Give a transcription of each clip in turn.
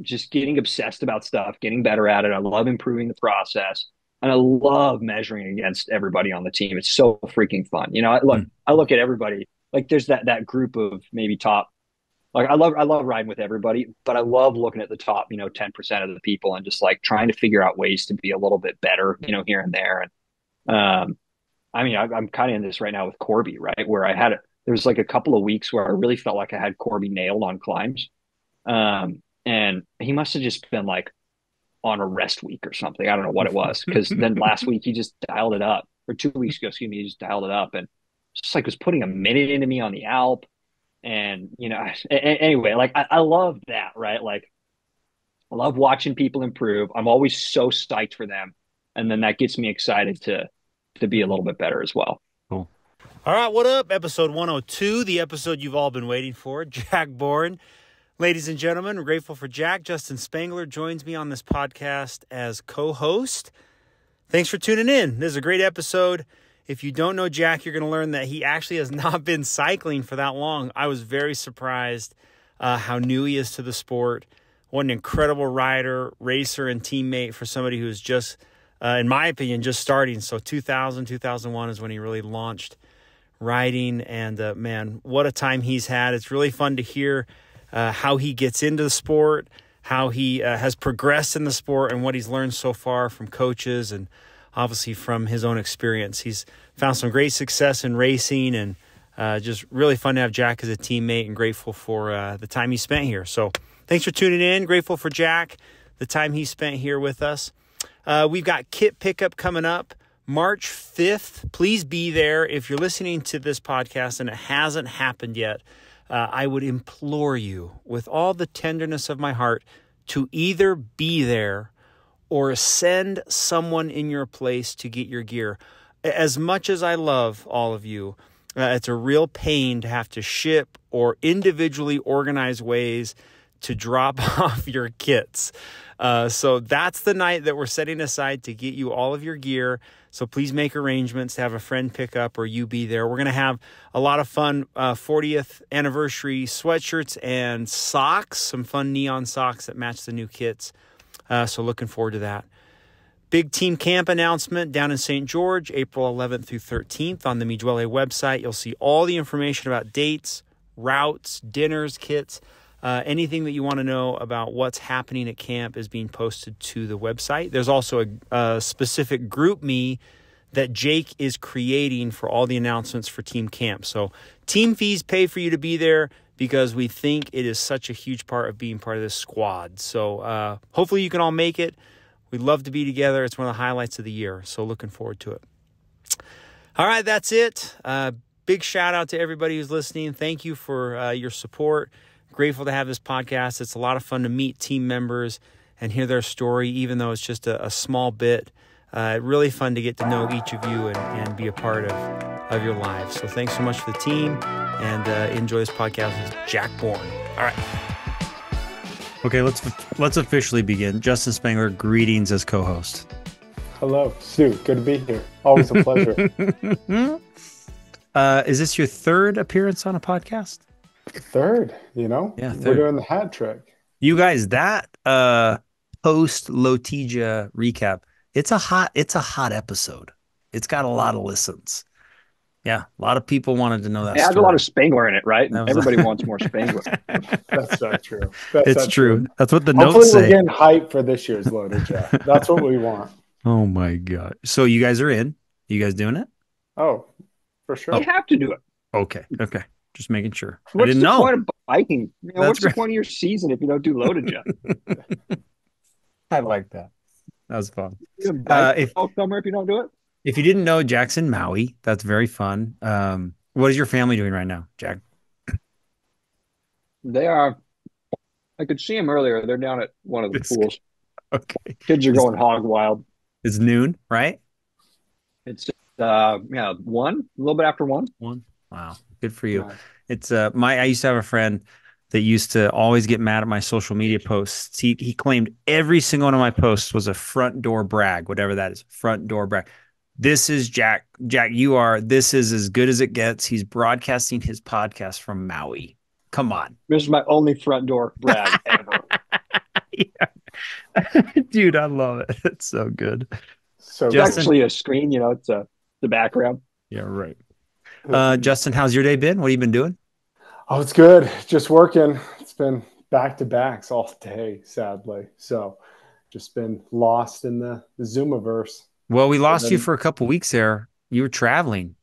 just getting obsessed about stuff, getting better at it. I love improving the process, and I love measuring against everybody on the team. It's so freaking fun. Mm. I look at everybody like there's that group of maybe top. Like I love riding with everybody, but I love looking at the top, 10% of the people and just like trying to figure out ways to be a little bit better, here and there. And I mean, I'm kind of in this right now with Corby, right? Where there was like a couple of weeks where I really felt like I had Corby nailed on climbs. And he must have just been like on a rest week or something. I don't know what it was. Cause then last week he just dialed it up, or 2 weeks ago, excuse me, he just dialed it up and just like was putting a minute into me on the Alp. And, anyway, like I love that, right? Like I love watching people improve. I'm always so psyched for them. And then that gets me excited to be a little bit better as well. Cool. All right, what up? Episode 102, the episode you've all been waiting for. Jack Boren. Ladies and gentlemen, we're grateful for Jack. Justin Spangler joins me on this podcast as co-host. Thanks for tuning in. This is a great episode. If you don't know Jack, you're going to learn that he actually has not been cycling for that long. I was very surprised how new he is to the sport. What an incredible rider, racer, and teammate for somebody who's just, in my opinion, just starting. So 2001 is when he really launched riding. And man, what a time he's had. It's really fun to hear how he gets into the sport, how he has progressed in the sport, and what he's learned so far from coaches and obviously from his own experience. He's found some great success in racing, and just really fun to have Jack as a teammate, and grateful for the time he spent here. So thanks for tuning in. Grateful for Jack, the time he spent here with us. We've got kit pickup coming up March 5th. Please be there. If you're listening to this podcast and it hasn't happened yet, I would implore you with all the tenderness of my heart to either be there or send someone in your place to get your gear. As much as I love all of you, it's a real pain to have to ship or individually organize ways to drop off your kits. So that's the night that we're setting aside to get you all of your gear. So please make arrangements to have a friend pick up or you be there. We're going to have a lot of fun 40th anniversary sweatshirts and socks, some fun neon socks that match the new kits. So looking forward to that. Big team camp announcement down in St. George, April 11th through 13th on the Mijuele website. You'll see all the information about dates, routes, dinners, kits. Anything that you want to know about what's happening at camp is being posted to the website. There's also a specific group me that Jake is creating for all the announcements for team camp. So team fees pay for you to be there because we think it is such a huge part of being part of this squad. So hopefully you can all make it. We'd love to be together. It's one of the highlights of the year. So looking forward to it. All right, that's it. Big shout out to everybody who's listening. Thank you for your support. Grateful to have this podcast. It's a lot of fun to meet team members and hear their story, even though it's just a small bit. Really fun to get to know each of you and be a part of your lives. So thanks so much for the team, and enjoy this podcast with Jack Boren. All right. Okay, let's officially begin. Justin Spangler, greetings as co-host. Hello, Stu. Good to be here. Always a pleasure. Is this your third appearance on a podcast? Third, Yeah, we're third. doing the hat trick. You guys, that post LoToJa recap, it's a hot episode. It's got a lot of listens. Yeah, a lot of people wanted to know that It has a lot of story. Spangler in it, right? That And was everybody wants more Spangler. That's so true. That's It's so true. true. That's what the Hopefully, notes we're say. getting hyped for this year's LoToJa. That's what we want. Oh my God. So you guys are in? You guys doing it? Oh, for Oh, You sure. have to do it. okay. Okay. Just making sure. I What's didn't the know. point of biking? That's What's the great. point of your season if you don't do LoToJa? I like that. That was fun. You gonna bike If all summer if you don't do it? you didn't know, Jack's in Maui. That's very fun. What is your family doing right now, Jack? They are. I could see them earlier. They're down at one of the It's pools. okay. Kids are It's, going hog wild. it's noon, right? It's yeah, one, a little bit after one. One. Wow. Good for you. Nice. It's I used to have a friend that used to always get mad at my social media posts. He claimed every single one of my posts was a front door brag, whatever that is, front door brag. This is Jack. Jack, this is as good as it gets. He's broadcasting his podcast from Maui. Come on. This is my only front door brag ever. Dude, I love it. It's so good. So It's good. Justin? actually a screen, it's the background. Yeah, right. Oh, Justin, how's your day been? What have you been doing? it's good. Just working. It's been back to backs all day, sadly. So just been lost in the Zoomiverse. Well, we And lost you then, for a couple weeks there. You were traveling.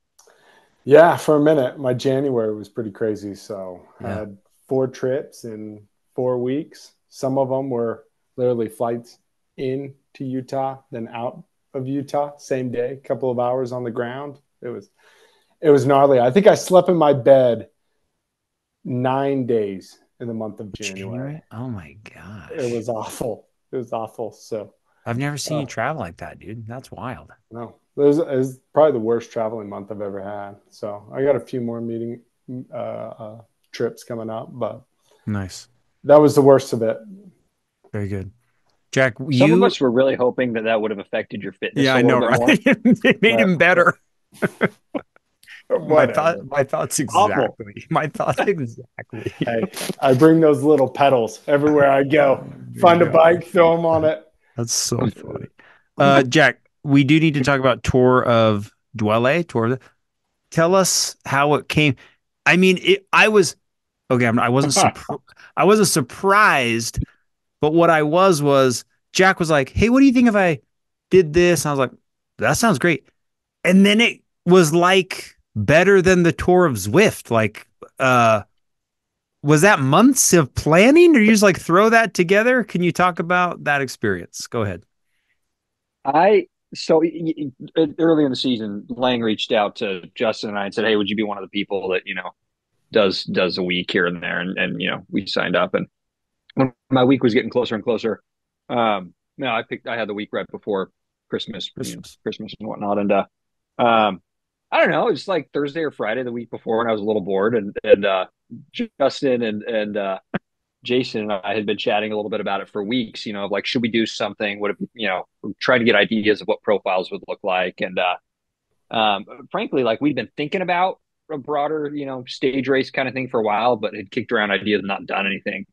yeah, for a minute, my January was pretty crazy. So I Yeah. had 4 trips in 4 weeks. Some of them were literally flights in to Utah, then out of Utah, same day, a couple of hours on the ground. It was gnarly. I think I slept in my bed 9 days in the month of January. January? Oh my It gosh. was awful. It was awful. So, I've never seen uh, you travel like that, dude. That's wild. no, it was probably the worst traveling month I've ever had. So I got a few more uh, uh, trips coming up, but Nice. that was the worst of it. Very good. Jack, Some of you, us were really hoping that that would have affected your fitness yeah, a I little know, bit right? more, It made but him better. Whatever. My thoughts awful. exactly. My thoughts exactly. Hey, I bring those little pedals everywhere I go. Oh my Find a God. bike, throw them on it. That's so funny. Jack, we do need to talk about Tour of Dwelle. Tell us how it came. I mean, I was okay. I wasn't surprised, but what I was Jack was like, "Hey, what do you think if I did this?" And I was like, "That sounds great." And then it was like better than the Tour of Zwift. Like, was that months of planning, or you just like throw that together? Can you talk about that experience? Go ahead. I so early in the season, Lang reached out to Justin and I and said, "Hey, would you be one of the people that does a week here and there?" And we signed up. And when my week was getting closer and closer, I had the week right before Christmas, Christmas. Christmas and whatnot, and I don't know, it's like Thursday or Friday the week before, and I was a little bored, and Justin and Jason and I had been chatting a little bit about it for weeks, of like, should we do something? Would it, trying to get ideas of what profiles would look like. And frankly, like we'd been thinking about a broader, stage race kind of thing for a while, but had kicked around ideas and not done anything.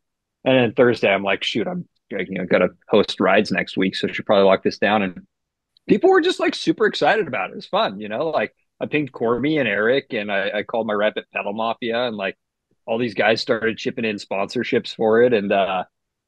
And then Thursday, I'm like, shoot, I'm, got to host rides next week. So I should probably lock this down. And people were just like super excited about it. It was fun, like I pinged Corby and Eric and I called my rep at Pedal Mafia, and like all these guys started chipping in sponsorships for it. And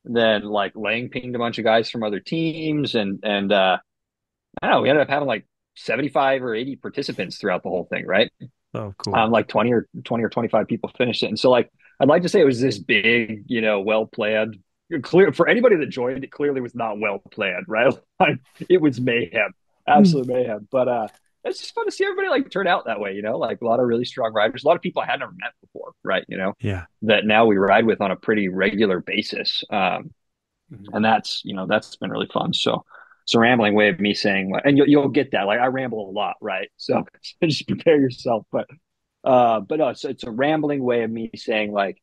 then like Lang pinged a bunch of guys from other teams, and I don't know, we ended up having like 75 or 80 participants throughout the whole thing, right? Oh, cool. Like 20 or 25 people finished it. And so like I'd like to say it was this big, well planned. Clear for anybody that joined, it clearly was not well planned, right? Like it was mayhem, absolute mayhem. But it's just fun to see everybody like turn out that way, like a lot of really strong riders, a lot of people I had never met before, right? Yeah. That now we ride with on a pretty regular basis. And that's been really fun. So it's a rambling way of me saying, and you'll get that. Like I ramble a lot, right? So just prepare yourself. But no, it's a rambling way of me saying like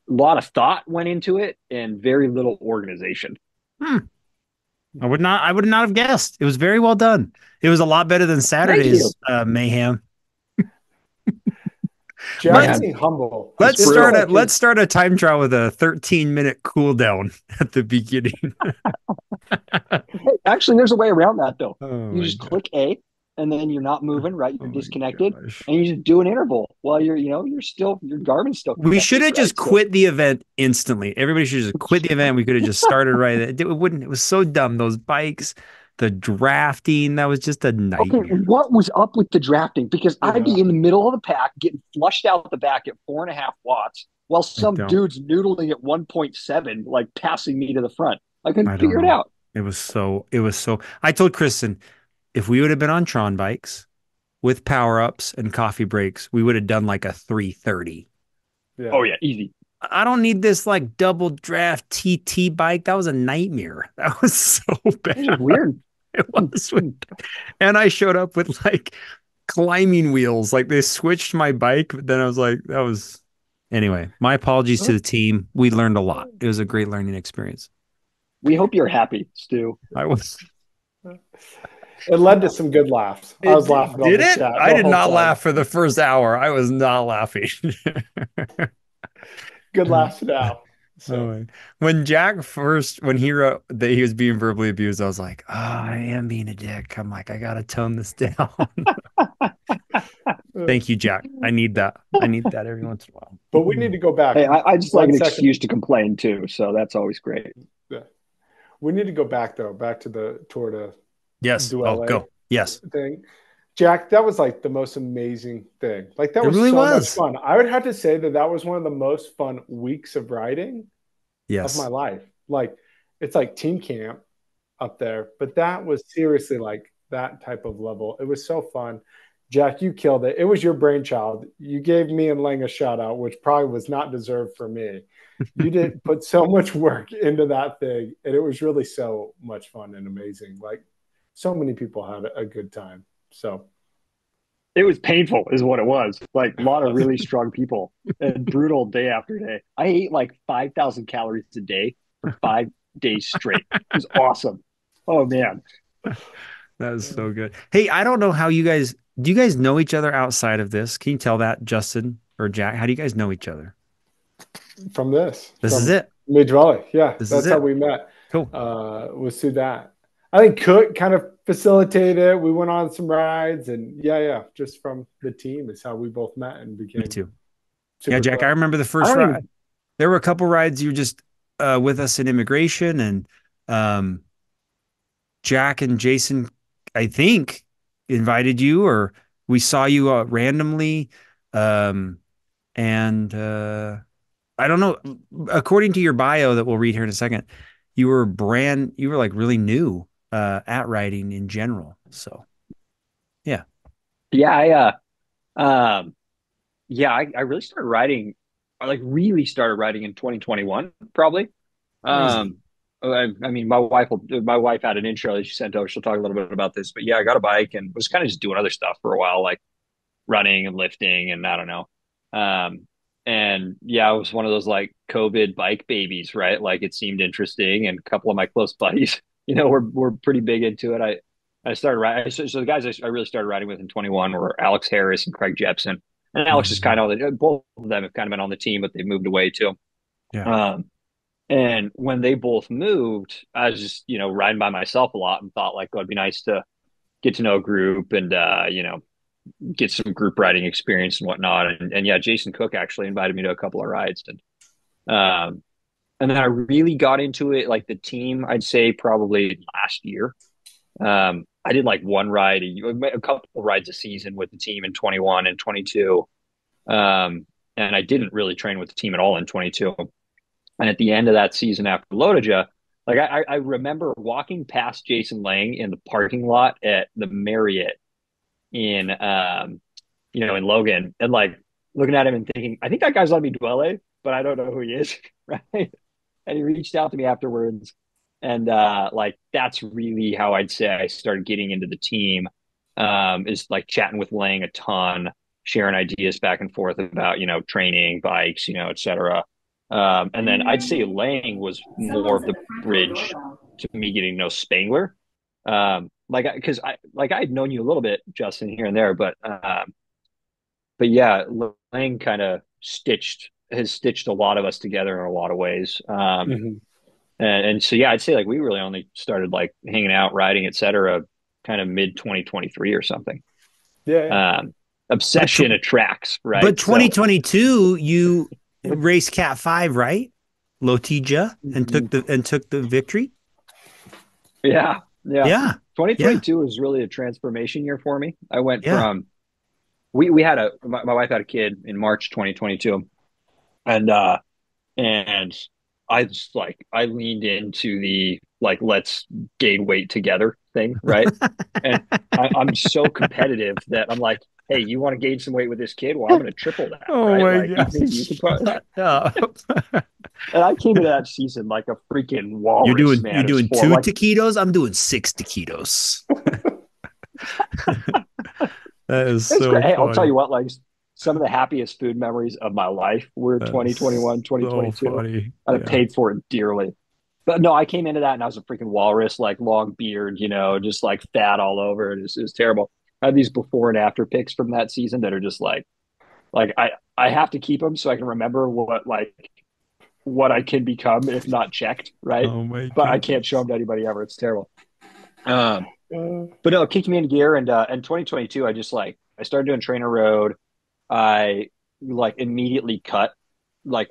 a lot of thought went into it and very little organization. Hmm. I would not have guessed. It was very well done. It was a lot better than Thank you. Saturday's mayhem. Jack's Let's Man, being humble. it's This is brutal. like let's his. start a time trial with a 13-minute cool down at the beginning. Hey, actually, there's a way around that though. Oh You my just god. click A, and then you're not moving, right? Oh You're my disconnected, gosh. and you just do an interval while your Garmin's still We should connected, have just right? So quit the event instantly. Everybody should just quit the event. We could have just started right. It wouldn't. It was so dumb. Those bikes, the drafting, that was just a okay, nightmare. what was up with the drafting? Because I'd Yeah. be in the middle of the pack, getting flushed out the back at 4.5 watts, while I some don't. dude's noodling at 1.7, like passing me to the front. I couldn't I don't figure it know. out. It was so. It was so. I told Kristen, if we would have been on Tron bikes with power ups and coffee breaks, we would have done like a 330. Yeah. Oh yeah, easy. I don't need this like double draft TT bike. That was a nightmare. That was so It's just bad. weird. It was. And I showed up with like climbing wheels. Like they switched my bike, but then I was like, that was anyway. My apologies to the team. We learned a lot. It was a great learning experience. We hope you're happy, Stu. I was. It led to some good laughs. I was laughing on Did the it? chat I the did whole not time. laugh for the first hour. I was not laughing. Good laughs now. So When Jack first, when he wrote that he was being verbally abused, I was like, oh, I am being a dick. I'm like, I gotta tone this down. uh, Thank you, Jack. I need that. I need that every once in a but we need while. to go back Hey, I just like one an second. excuse to complain too, so that's always great. Yeah. We need to go back though, back to the Tour de Yes. Oh, Duele go. Yes. thing. Jack, that was like the most amazing thing. Like that It was really so much was. fun. I would have to say that that was one of the most fun weeks of riding of my Yes. life. Like it's like team camp up there, but that was seriously like that type of level. It was so fun. Jack, you killed it. It was your brainchild. You gave me and Lang a shout out, which probably was not deserved for me. You did put so much work into that thing, and it was really so much fun and amazing. Like so many people had a good time. So It was painful, is what it was. Like a lot of really strong people and brutal day after day. I ate like 5,000 calories a day for 5 days straight. It was awesome. Oh man. That is so good. Hey, I don't know how you guys do you guys know each other outside of this? Can you tell that, Justin or Jack? How do you guys know each other? from this, This is from it. Midge Valley, yeah, This is that's how it. we met. Cool. Was through that. I think Cook kind of facilitated. We went on some rides, and yeah, just from the team is how we both met and Me became too. Yeah, super Jack, I close. remember the I first don't ride. even There were a couple rides you were just with us in immigration, and um, Jack and Jason, I think, invited you, or we saw you randomly. Um, and I don't know. According to your bio that we'll read here in a second, you were like really new at riding in general. So yeah, yeah, um I really started riding I like really started riding in 2021 probably. crazy. Um I mean my wife had an intro that she sent over. She'll talk a little bit about this, but yeah, I got a bike and was kind of just doing other stuff for a while, like running and lifting and I don't know. And yeah, I was one of those like COVID bike babies, right? Like it seemed interesting, and a couple of my close buddies, were pretty big into it. I started riding. So the guys I really started riding with in 21 were Alex Harris and Craig Jepsen. And Alex is Mhm. kind of both of them have kind of been on the team, but they moved away too. Yeah. Um, and when they both moved, I was just riding by myself a lot and thought like, oh, it'd be nice to get to know a group and get some group riding experience and whatnot. And yeah, Jason Cook actually invited me to a couple of rides, um, and then I really got into it, like the team. I'd say probably last year. I did like one ride, a couple of rides a season with the team in 21 and 22. And I didn't really train with the team at all in 22. And at the end of that season after LoToJa, like I remember walking past Jason Lang in the parking lot at the Marriott in in Logan and like looking at him and thinking, I think that guy's on me Dwelle, but I don't know who he is. Right. And he reached out to me afterwards. And like that's really how I'd say I started getting into the team. Is like chatting with Lang a ton, sharing ideas back and forth about, training, bikes, et cetera. And then I'd say Lang was more of the bridge to me getting to know Spangler. Like because I had known you a little bit, Justin, here and there, but yeah, Lang kind of has stitched a lot of us together in a lot of ways. Mhm. And so yeah, I'd say like we really only started like hanging out, riding, etc., kind of mid 2023 or something. Yeah. Um, But Obsession attracts, but right? So 2022 you raced Cat 5, right? LoToJa and took the victory. yeah, yeah. Yeah. Yeah. 2022 was really a transformation year for me. I went Yeah. from we had my wife had a kid in March 2022, and and I just like I leaned into the like let's gain weight together thing, right? And I'm so competitive that I'm like, hey, you want to gain some weight with this kid? Well, I'm going to triple that, Oh right? my Like maybe you gosh. could put that. Yeah. And I came into that season like a freaking walrus, You're man. It was doing for two like taquitos. I'm doing six taquitos. That is it's so great. Hey, I'll tell funny. you what, like some of the happiest food memories of my life were That's 2021, so 2022. funny. I Yeah. paid for it dearly. But no, I came into that and I was a freaking walrus, like long beard, just like fat all over. It was terrible. I have these before and after pics from that season that are just like I have to keep them so I can remember what like what I can become if not checked, right? Oh my But I can't show goodness. them to anybody ever. It's terrible. Um, Uh, but no, it kicked me into gear, and 2022, I just like I started doing trainer road. I like immediately cut like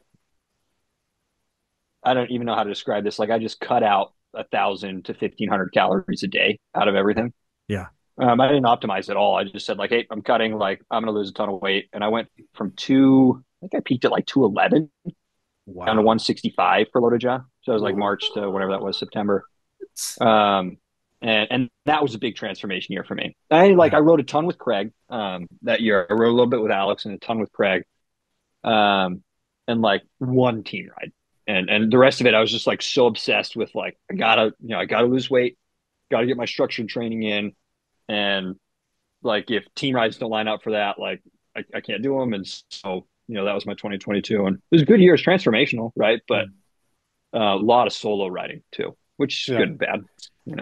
I don't even know how to describe this. Like I just cut out 1,000 to 1,500 calories a day out of everything. Yeah. I didn't optimize at all. I just said like, hey, I'm cutting. Like I'm going to lose a ton of weight, and I went from two. I think I peaked at like 211 down to Wow. 165 for LoToJa. So it was like ooh. March to whatever that was, September. Um, and that was a big transformation year for me. I Yeah. rode a ton with Craig that year. I rode a little bit with Alex and a ton with Craig, and like one team ride, and the rest of it I was just like so obsessed with like I gotta lose weight, gotta get my structured training in, and like if team rides don't line up for that, like I can't do them, and so that was my 2022, and it was a good year. It's transformational, right? But a lot of solo riding too, which is Yeah. good and bad.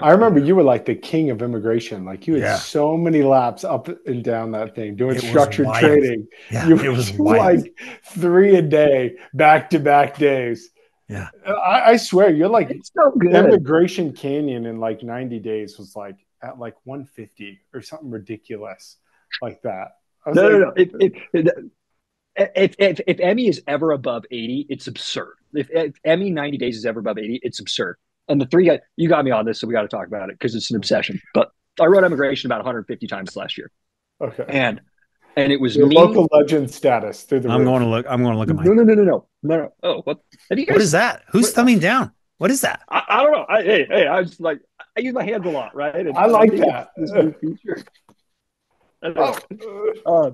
I remember Yeah. you were like the king of immigration. Like you had Yeah. so many laps up and down that thing doing It was structured wild. training. Yeah. You It would was do wild. like 3 a day, back to back days. Yeah. I swear, you're like It's so good. Immigration Canyon in like 90 days was like at like 150 or something ridiculous like that. I was No, no, like, no. If Emmy is ever above 80, it's absurd. If Emmy 90 days is ever above 80, it's absurd. And the three guys, you got me on this, so we got to talk about it because it's an obsession. But I rode immigration about 150 times last year, okay. and and it was Your me. local legend status through the I'm going roof. to look. I'm going to look at No, mine. no, no, no, no, no, no. Oh, what? Have you What guys? is that? Who's What, thumbing down? What is that? I don't know. Hey, I was like, I use my hands a lot, right? I And I like think it's that. this new feature. Anyway, Oh, uh,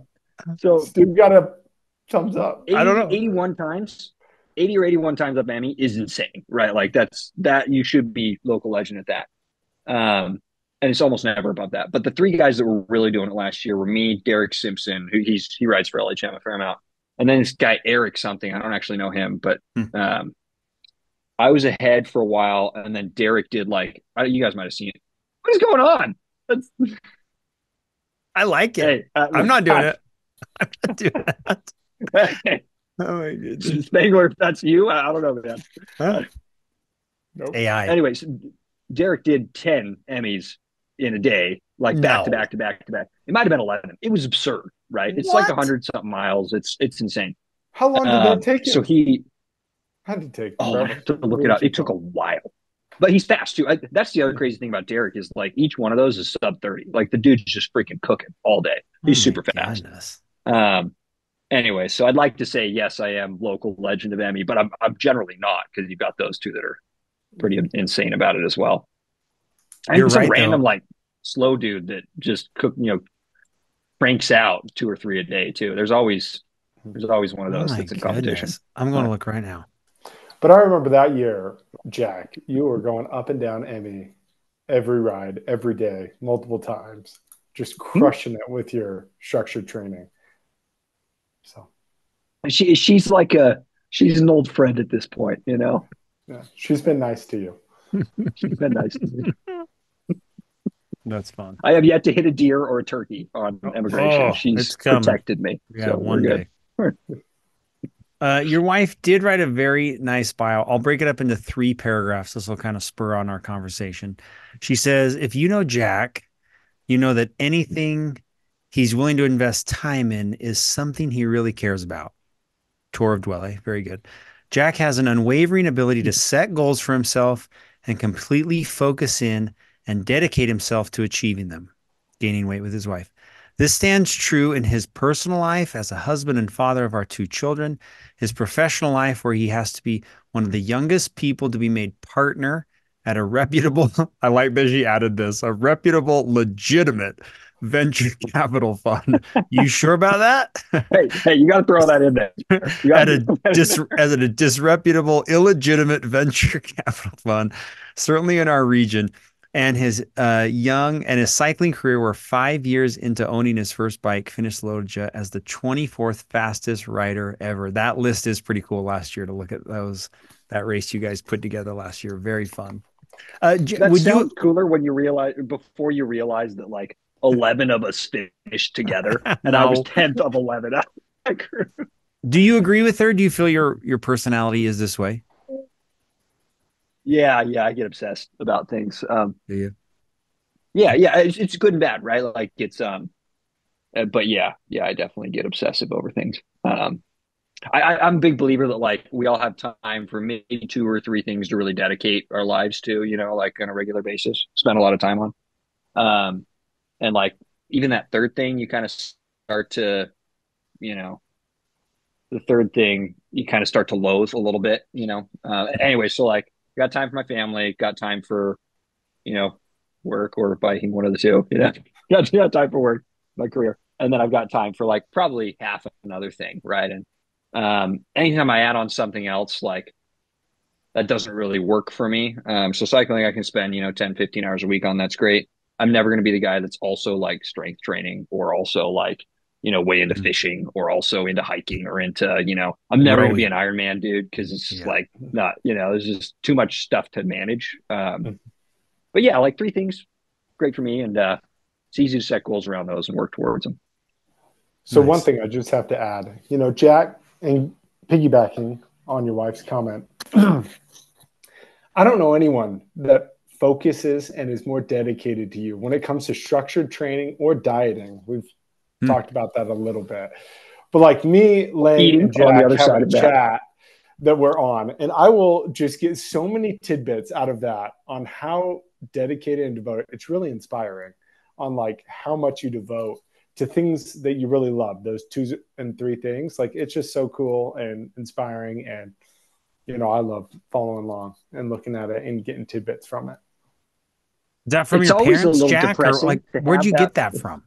so Steve got a thumbs up. I don't 80, know. 81 times, 80 or 81 times up Emmy is insane, right? Like that you should be local legend at that. And it's almost never above that. But the three guys that were really doing it last year were me, Derek Simpson, who he rides for LHM a fair amount, and then this guy Eric something. I don't actually know him, but Hmm. I was ahead for a while, and then Derek did like you guys might have seen it. What is going on? That's, I like it. hey, I'm not doing it. I'm not doing that. Oh my goodness. Spangler, if that's you, I don't know, man. Huh? Nope. AI. Anyways, Derek did 10 Emmys in a day, like back to No. back to back to back. It might have been 11. It was absurd, right? It's like What? 100 something miles. It's insane. How long did that take So him? he, Had to take oh, I forever. have to look it up. It took a while, but he's fast too. That's the other crazy thing about Derek is like each one of those is sub 30. Like the dude's just freaking cooking all day. Oh He's my super fast. goodness. Anyway, so I'd like to say yes, I am local legend of Emmy, but I'm generally not because you've got those two that are pretty insane about it as well. You're And some right random though. like slow dude that just cranks out 2 or 3 a day too. There's always one of Oh those my that's in competition. goodness. I'm going to look right now. But I remember that year, Jack, you were going up and down Emmy every ride, every day, multiple times, just crushing it with your structured training. So She's an old friend at this point, yeah, she's been nice to you. She's been nice to me. That's fun. I have yet to hit a deer or a turkey on immigration. Oh, She's it's coming. protected me. Yeah, So we're one good. day. Your wife did write a very nice bio. I'll break it up into 3 paragraphs. This will kind of spur on our conversation. She says, if you know Jack, you know that anything he's willing to invest time in is something he really cares about. Tour of Dwelle. Very good. Jack has an unwavering ability to set goals for himself and completely focus in and dedicate himself to achieving them, gaining weight with his wife. This stands true in his personal life as a husband and father of our 2 children, his professional life where he has to be one of the youngest people to be made partner at a reputable, I like that she added this, a reputable, legitimate venture capital fund. You sure about that? Hey, you got to throw that in there. As a disreputable, illegitimate venture capital fund, certainly in our region. And his his cycling career, where 5 years into owning his first bike, finished LoToJa as the 24th fastest rider ever. That list is pretty cool last year to look at that race you guys put together last year. Very fun. That sounds cooler when you before you realize that like 11 of us finished together and I was No. 10th of 11. Do you agree with her? Do you feel your personality is this way? Yeah, yeah, I get obsessed about things. Do you? Yeah, it's good and bad, right? Like it's but yeah, I definitely get obsessive over things. I'm a big believer that like we all have time for maybe two or three things to really dedicate our lives to, like on a regular basis, spend a lot of time on. And like even that third thing, you kind of start to, you know, the third thing you kind of start to loathe a little bit. Anyway, so like got time for my family, got time for, you know, work or biking, one of the two. Got time for work, my career. And then I've got time for like probably half another thing, right? And anytime I add on something else, like that doesn't really work for me. So cycling, I can spend, 10, 15 hours a week on. That's great. I'm never going to be the guy that's also like strength training or also like, way into Mhm. fishing or also into hiking or into, I'm never going to be Rowing. an Ironman dude because it's just Yeah. like not, there's just too much stuff to manage. But yeah, like three things, great for me. And it's easy to set goals around those and work towards them. So one Nice. thing I just have to add, Jack, and piggybacking on your wife's comment, I don't know anyone that focuses and is more dedicated to you when it comes to structured training or dieting. We've Hmm. talked about that a little bit. But like me, Lang, Eating and on the Jack other have side a of that. chat that we're on, and I will just get so many tidbits out of that on how dedicated and devoted. It's really inspiring on like how much you devote to things that you really love, those two and three things. Like it's just so cool and inspiring. And, I love following along and looking at it and getting tidbits from it. Is that from It's your always a parents, little Jack, or like depressing to where'd have you that. get that from?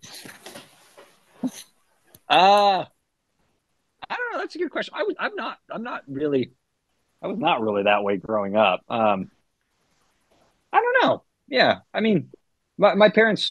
Uh, I don't know. That's a good question. I was not really that way growing up. I don't know. Yeah. I mean, my parents,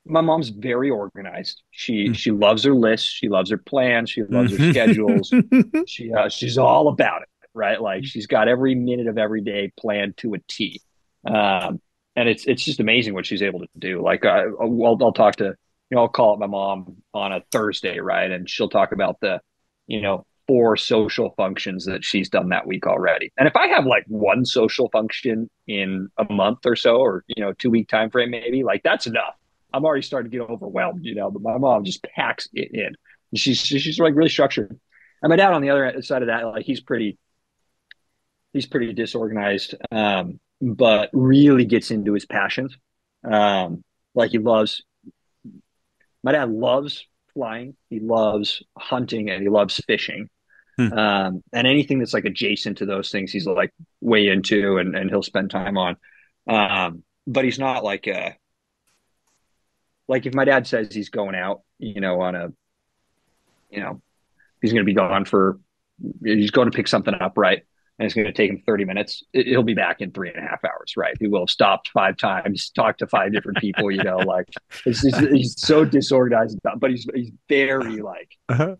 my mom's very organized. She loves her lists. She loves her plans. She loves her schedules. Mhm. She's all about it, right? Like she's got every minute of every day planned to a T. And it's just amazing what she's able to do. Like I'll talk to, I'll call up my mom on a Thursday, right? And she'll talk about the, four social functions that she's done that week already. And if I have like one social function in a month or so, or 2 week time frame, maybe like that's enough. I'm already starting to get overwhelmed. But my mom just packs it in. She's like really structured. And my dad on the other side of that, like he's pretty disorganized, but really gets into his passions. Like my dad loves flying, he loves hunting, and he loves fishing. And anything that's like adjacent to those things, he's like way into and he'll spend time on. But he's not like if my dad says he's going out, on a, you know, he's going to be gone for, he's going to pick something up, right? And it's going to take him 30 minutes. He'll be back in 3.5 hours, right? He will have stopped 5 times, talked to 5 different people, like he's so disorganized, but he's very like Uh-huh.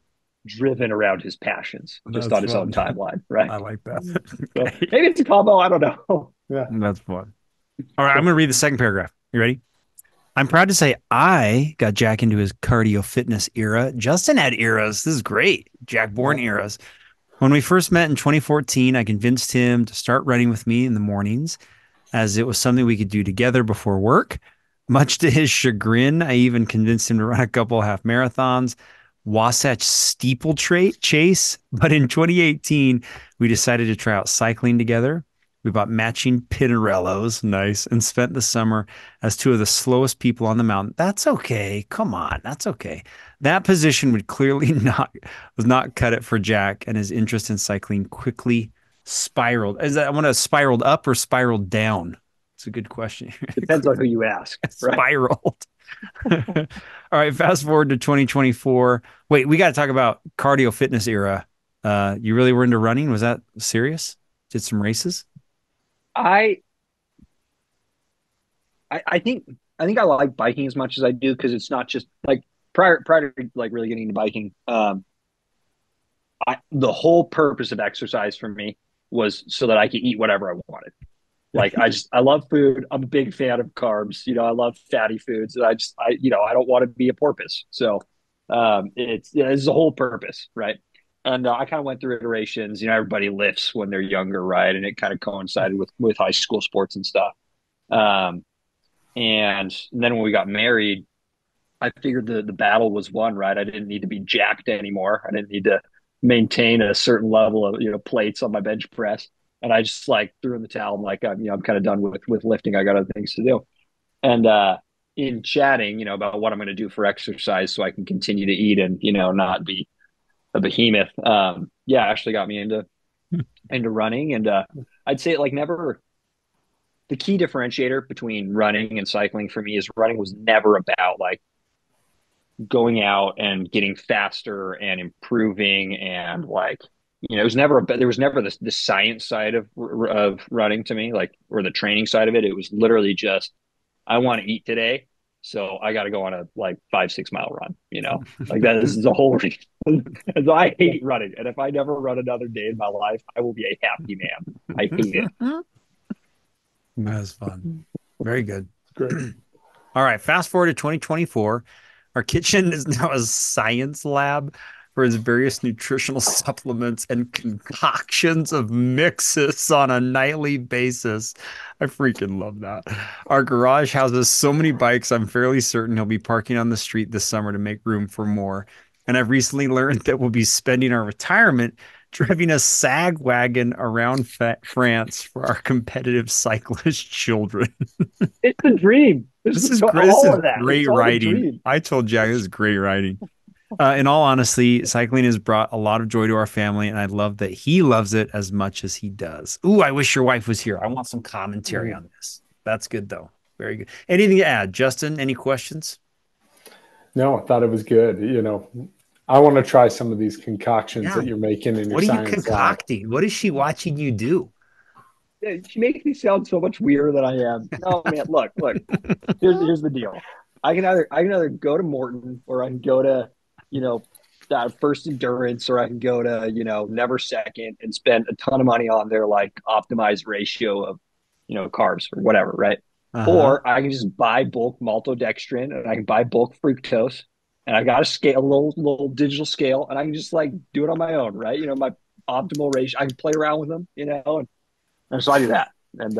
driven around his passions just That's on his own fun. timeline, right? I like that. So Okay. maybe it's a combo. I don't know. Yeah. That's fun. All right, I'm Cool. going to read the second paragraph. You ready? I'm proud to say I got Jack into his cardio fitness era. Justin had eras. This is great. Jack Bourne Yeah. eras. When we first met in 2014, I convinced him to start running with me in the mornings as it was something we could do together before work. Much to his chagrin, I even convinced him to run a couple half marathons, Wasatch steeple chase. But in 2018, we decided to try out cycling together. We bought matching Pinarellos, nice, and spent the summer as two of the slowest people on the mountain. That's okay. Come on, that's okay. That position would clearly not was not cut it for Jack, and his interest in cycling quickly spiraled. Is that I want to spiraled up or spiraled down? It's a good question. Depends on who you ask, right? Spiraled. All right, fast forward to 2024. Wait, we got to talk about cardio fitness era. You really were into running? Was that serious? Did some races? I I think I like biking as much as I do because it's not just like prior to like really getting into biking. The whole purpose of exercise for me was so that I could eat whatever I wanted. Like I love food. I'm a big fan of carbs. I love fatty foods. And I don't want to be a porpoise. So it's the whole purpose, right? And I kind of went through iterations. Everybody lifts when they're younger, right? And it kind of coincided with high school sports and stuff. Um, and then when we got married, I figured the battle was won, right? I didn't need to be jacked anymore. I didn't need to maintain a certain level of plates on my bench press. And I just like threw in the towel. I'm like, I'm kind of done with lifting. I got other things to do. And in chatting, about what I'm going to do for exercise so I can continue to eat and not be a behemoth. Yeah, actually got me into running, and I'd say like never. The key differentiator between running and cycling for me is running was never about like going out and getting faster and improving and like it was never there was never the science side of running to me, like, or the training side of it. It was literally just I want to eat today, so I got to go on a like 5-6 mile run, like that is the whole reason. I hate running, and if I never run another day in my life, I will be a happy man. I hate it. That's fun. Very good. Great. All right, fast forward to 2024. Our kitchen is now a science lab for its various nutritional supplements and concoctions of mixes on a nightly basis. I freaking love that. Our garage houses so many bikes, I'm fairly certain he'll be parking on the street this summer to make room for more. And I've recently learned that we'll be spending our retirement driving a sag wagon around France for our competitive cyclist children. It's a dream. This is all of that. great It's all writing. I told Jack this is great writing. In all honesty, cycling has brought a lot of joy to our family, and I love that he loves it as much as he does. Ooh, I wish your wife was here. I want some commentary on this. That's good, though. Very good. Anything to add, Justin? Any questions? No, I thought it was good. I want to try some of these concoctions that you're making in your What are you science concocting? lab. What is she watching you do? She makes me sound so much weirder than I am. No, man, look. Here's the deal. I can either go to Morton, or I can go to, First Endurance, or I can go to, Never Second and spend a ton of money on their like optimized ratio of, carbs or whatever, right? Or I can just buy bulk maltodextrin, and I can buy bulk fructose, and I got a scale, a little digital scale, and I can just like do it on my own, right? My optimal ratio. I can play around with them, and so I do that. And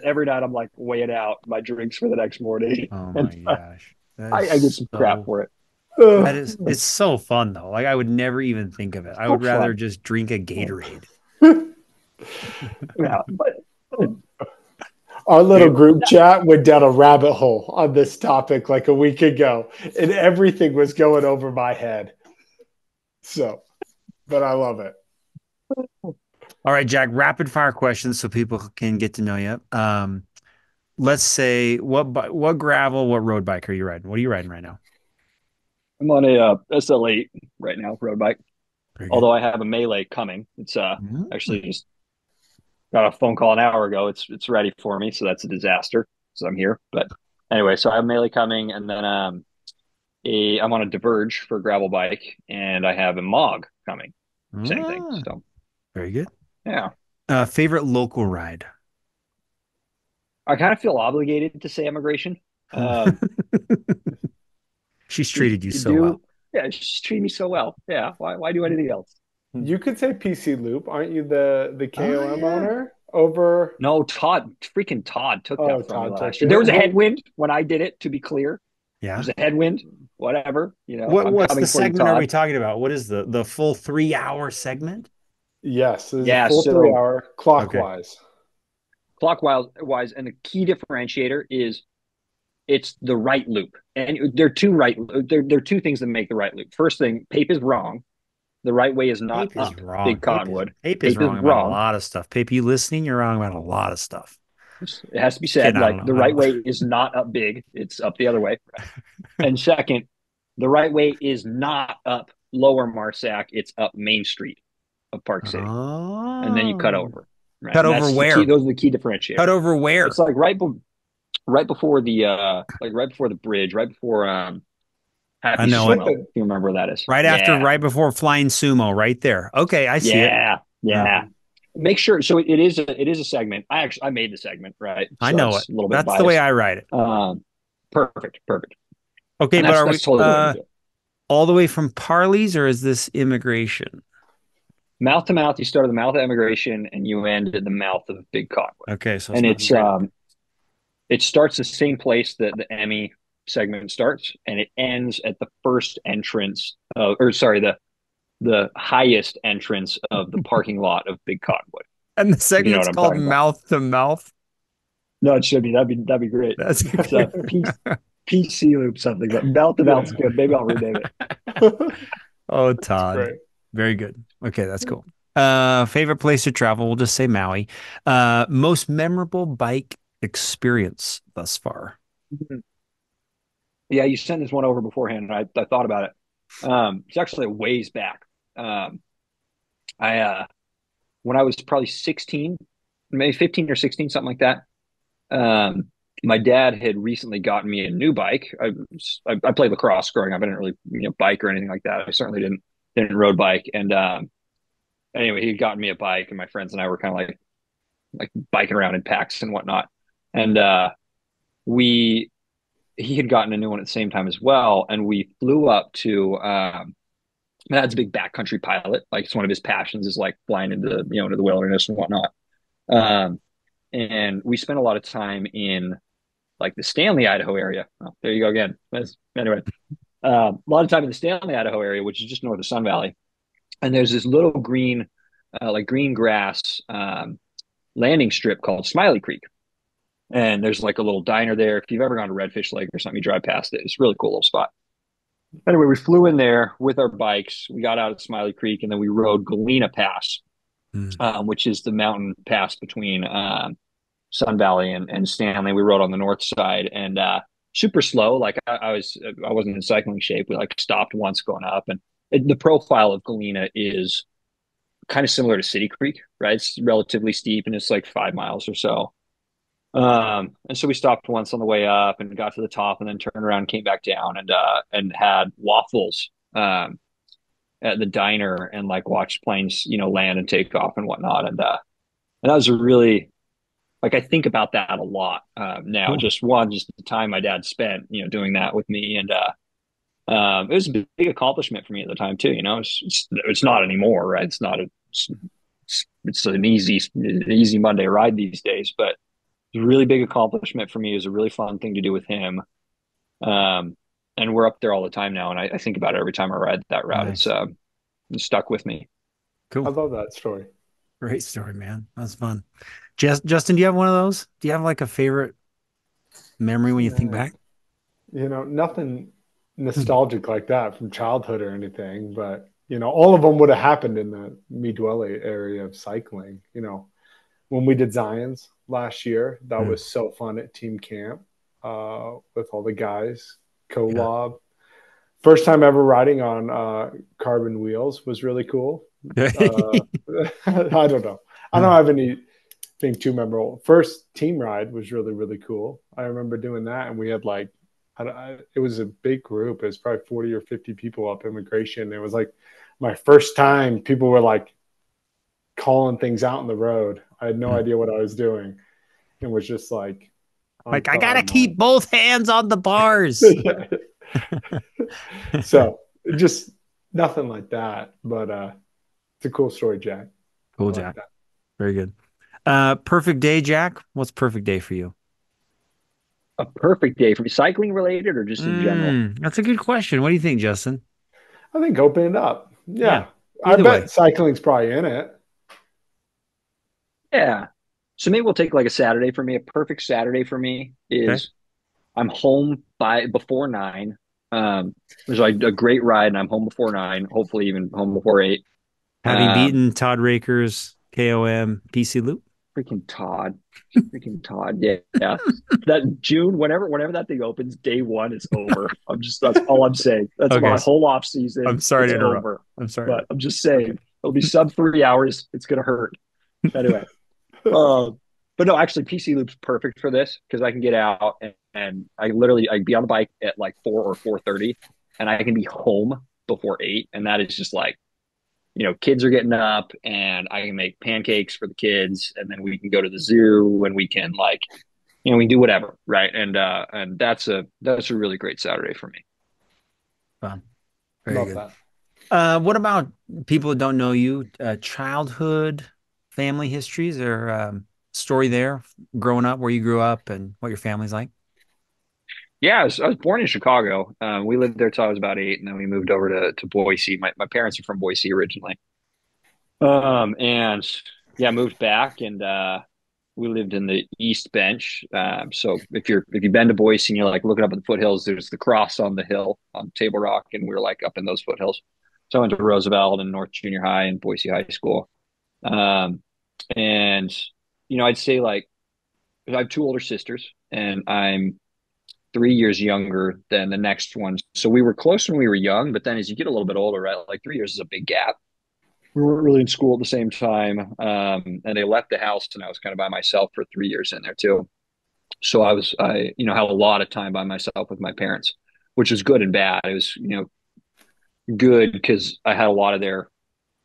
every night I'm like weighing out my drinks for the next morning. Oh my gosh. I get some crap for it. It's so fun though. Like I would never even think of it. I would rather just drink a Gatorade. Yeah, but our little group chat went down a rabbit hole on this topic like a week ago, and everything was going over my head. But I love it. All right, Jack, rapid fire questions so people can get to know you. Let's say what gravel, what road bike are you riding? What are you riding right now? I'm on a SL8 right now, road bike. Although I have a Melee coming. It's actually just got a phone call an hour ago. It's ready for me, so that's a disaster. So I'm here. But anyway, so I have Melee coming, and then I'm on a Diverge for a gravel bike, and I have a Mog coming. Same thing. So very good. Yeah. Favorite local ride? I kind of feel obligated to say Immigration. She's treated you so well. Yeah, she's treated me so well. Yeah. Why do anything else? You could say PC Loop. Aren't you the KOM owner over? No, freaking Todd took that from me last year. it. There was a headwind when I did it, to be clear. Yeah. There's a headwind, whatever. What's the segment are we talking about? What is the full 3-hour segment? Yes. Yeah. Full 3-hour clockwise. Okay. Clockwise, and the key differentiator is it's the right loop. And there are two things that make the right loop. First thing, Pape is wrong. The right way is not Pape is wrong. Big Cottonwood. Pape is wrong about a lot of stuff. Pape, you listening? You're wrong about a lot of stuff. It has to be said. The right way is not up big. It's up the other way. And second, the right way is not up Lower Marsac. It's up Main Street of Park City. Oh. And then you cut over. Right? Cut over where? Those are the key differentiators. Cut over where? It's like right before the bridge, right before Happy I know Sumo. it. You remember where that is? Right before Flying Sumo, right there. Okay, I see it. Yeah. Make sure. So it is a segment. I made the segment, right? So I know it. A little bit That's biased. the way I write it. Perfect. Okay, but are we totally all the way from Parley's, or is this Immigration? Mouth to mouth. You start at the mouth of Emigration and you end at the mouth of Big Cottonwood. Okay, so it's And not straight up. it starts the same place that the Emmy segment starts, and it ends at the first entrance, or sorry, the highest entrance of the parking lot of Big Cottonwood. And the If you know what segment's I'm called talking about. Mouth to Mouth. No, it should be. That'd be great. That's It's a PC loop something, but mouth to Yeah. mouth's good. Maybe I'll rename it. Oh, That's Todd. great. Very good. Okay, that's cool. Favorite place to travel? We'll just say Maui. Most memorable bike experience thus far. Yeah, you sent this one over beforehand, and I thought about it. It's actually a ways back. Um, I when I was probably 16, maybe 15 or 16, something like that. Um, my dad had recently gotten me a new bike. I played lacrosse growing up. I didn't really bike or anything like that. I certainly didn't road bike. And anyway, he had gotten me a bike, and my friends and I were kind of like biking around in packs and whatnot. And we he had gotten a new one at the same time as well, and we flew up to. My dad's a big backcountry pilot. Like it's one of his passions is like flying into the wilderness and whatnot. Um, and we spent a lot of time in like the Stanley, Idaho area. Oh, there you go again. Anyway, a lot of time in the Stanley, Idaho area, which is just north of Sun Valley. And there's this little green, like green grass landing strip called Smiley Creek. And there's like a little diner there. If you've ever gone to Redfish Lake or something, you drive past it. It's a really cool little spot. Anyway, we flew in there with our bikes. We got out of Smiley Creek and then we rode Galena Pass, Mm. which is the mountain pass between Sun Valley and Stanley. We rode on the north side and super slow. Like I wasn't in cycling shape. We like stopped once going up, and the profile of Galena is kind of similar to City Creek, right? It's relatively steep and it's like 5 miles or so. And so we stopped once on the way up and got to the top, and then turned around, and came back down, and had waffles at the diner, and like watched planes, land and take off and whatnot. And that was a really like I think about that a lot now. Cool. Just the time my dad spent, doing that with me, and it was a big accomplishment for me at the time too. It's not anymore, right? It's not a it's an easy Monday ride these days, but it's a really big accomplishment for me. It was a really fun thing to do with him. And we're up there all the time now, and I think about it every time I ride that route. Nice. It's stuck with me. I Cool. love that story. Great story, man. That's fun. Justin, do you have one of those? Do you have like a favorite memory when you think Man, back? nothing Hmm. nostalgic like that from childhood or anything, but all of them would have happened in the Midwelly area of cycling. When we did Zions last year, that Hmm. was so fun at team camp with all the guys, Yeah. co-lob. First time ever riding on carbon wheels was really cool. Uh, I don't know. I don't have anything too memorable. First team ride was really, really cool. I remember doing that, and we had like, it was a big group. It was probably 40 or 50 people up immigration. It was like my first time. People were like calling things out in the road. I had no Hmm. idea what I was doing. It was just like on Like I cloud gotta keep nine. both hands on the bars. So just nothing like that. But it's a cool story, Jack. I Cool, like Jack. that. Very good. Perfect day, Jack. What's perfect day for you? A perfect day for me, cycling related or just in general. That's a good question. What do you think, Justin? I think open it up. Yeah. Yeah. I Either way. bet cycling's probably in it. Yeah. So maybe we'll take like a Saturday for me. A perfect Saturday for me Okay. is I'm home by before 9. There's like a great ride, and I'm home before 9. Hopefully, even home before 8. Having Um, beaten Todd Raker's KOM PC loop. freaking Todd, freaking Todd. Yeah, yeah. That June, whenever that thing opens, day one, it's over. That's all I'm saying. That's Okay. my whole off I'm season. sorry It's to interrupt. over. I'm sorry. But I'm just saying, it'll be sub 3 hours. It's gonna hurt anyway. Um, but no, actually, PC Loop's perfect for this because I can get out and I be on the bike at like 4 or 4:30, and I can be home before 8, and that is just like kids are getting up, and I can make pancakes for the kids, and then we can go to the zoo, and we can like we can do whatever, right? And that's a really great Saturday for me. Fun. Very Love good. that. What about people that don't know you? Childhood, family histories, or story there, growing up, where you grew up, and what your family's like? Yeah, I was born in Chicago. We lived there till I was about 8, and then we moved over to Boise. My parents are from Boise originally. And yeah, moved back, and we lived in the East Bench. So if you've been to Boise and you're like looking up at the foothills, there's the cross on the hill on Table Rock, and we are like up in those foothills. So I went to Roosevelt and North Junior High and Boise High School. Um, and I'd say like I have two older sisters, and I'm 3 years younger than the next one. So we were close when we were young, but then as you get a little bit older, right, like 3 years is a big gap. We weren't really in school at the same time. And they left the house, and I was kind of by myself for 3 years in there too. So I had a lot of time by myself with my parents, which was good and bad. It was, good because I had a lot of their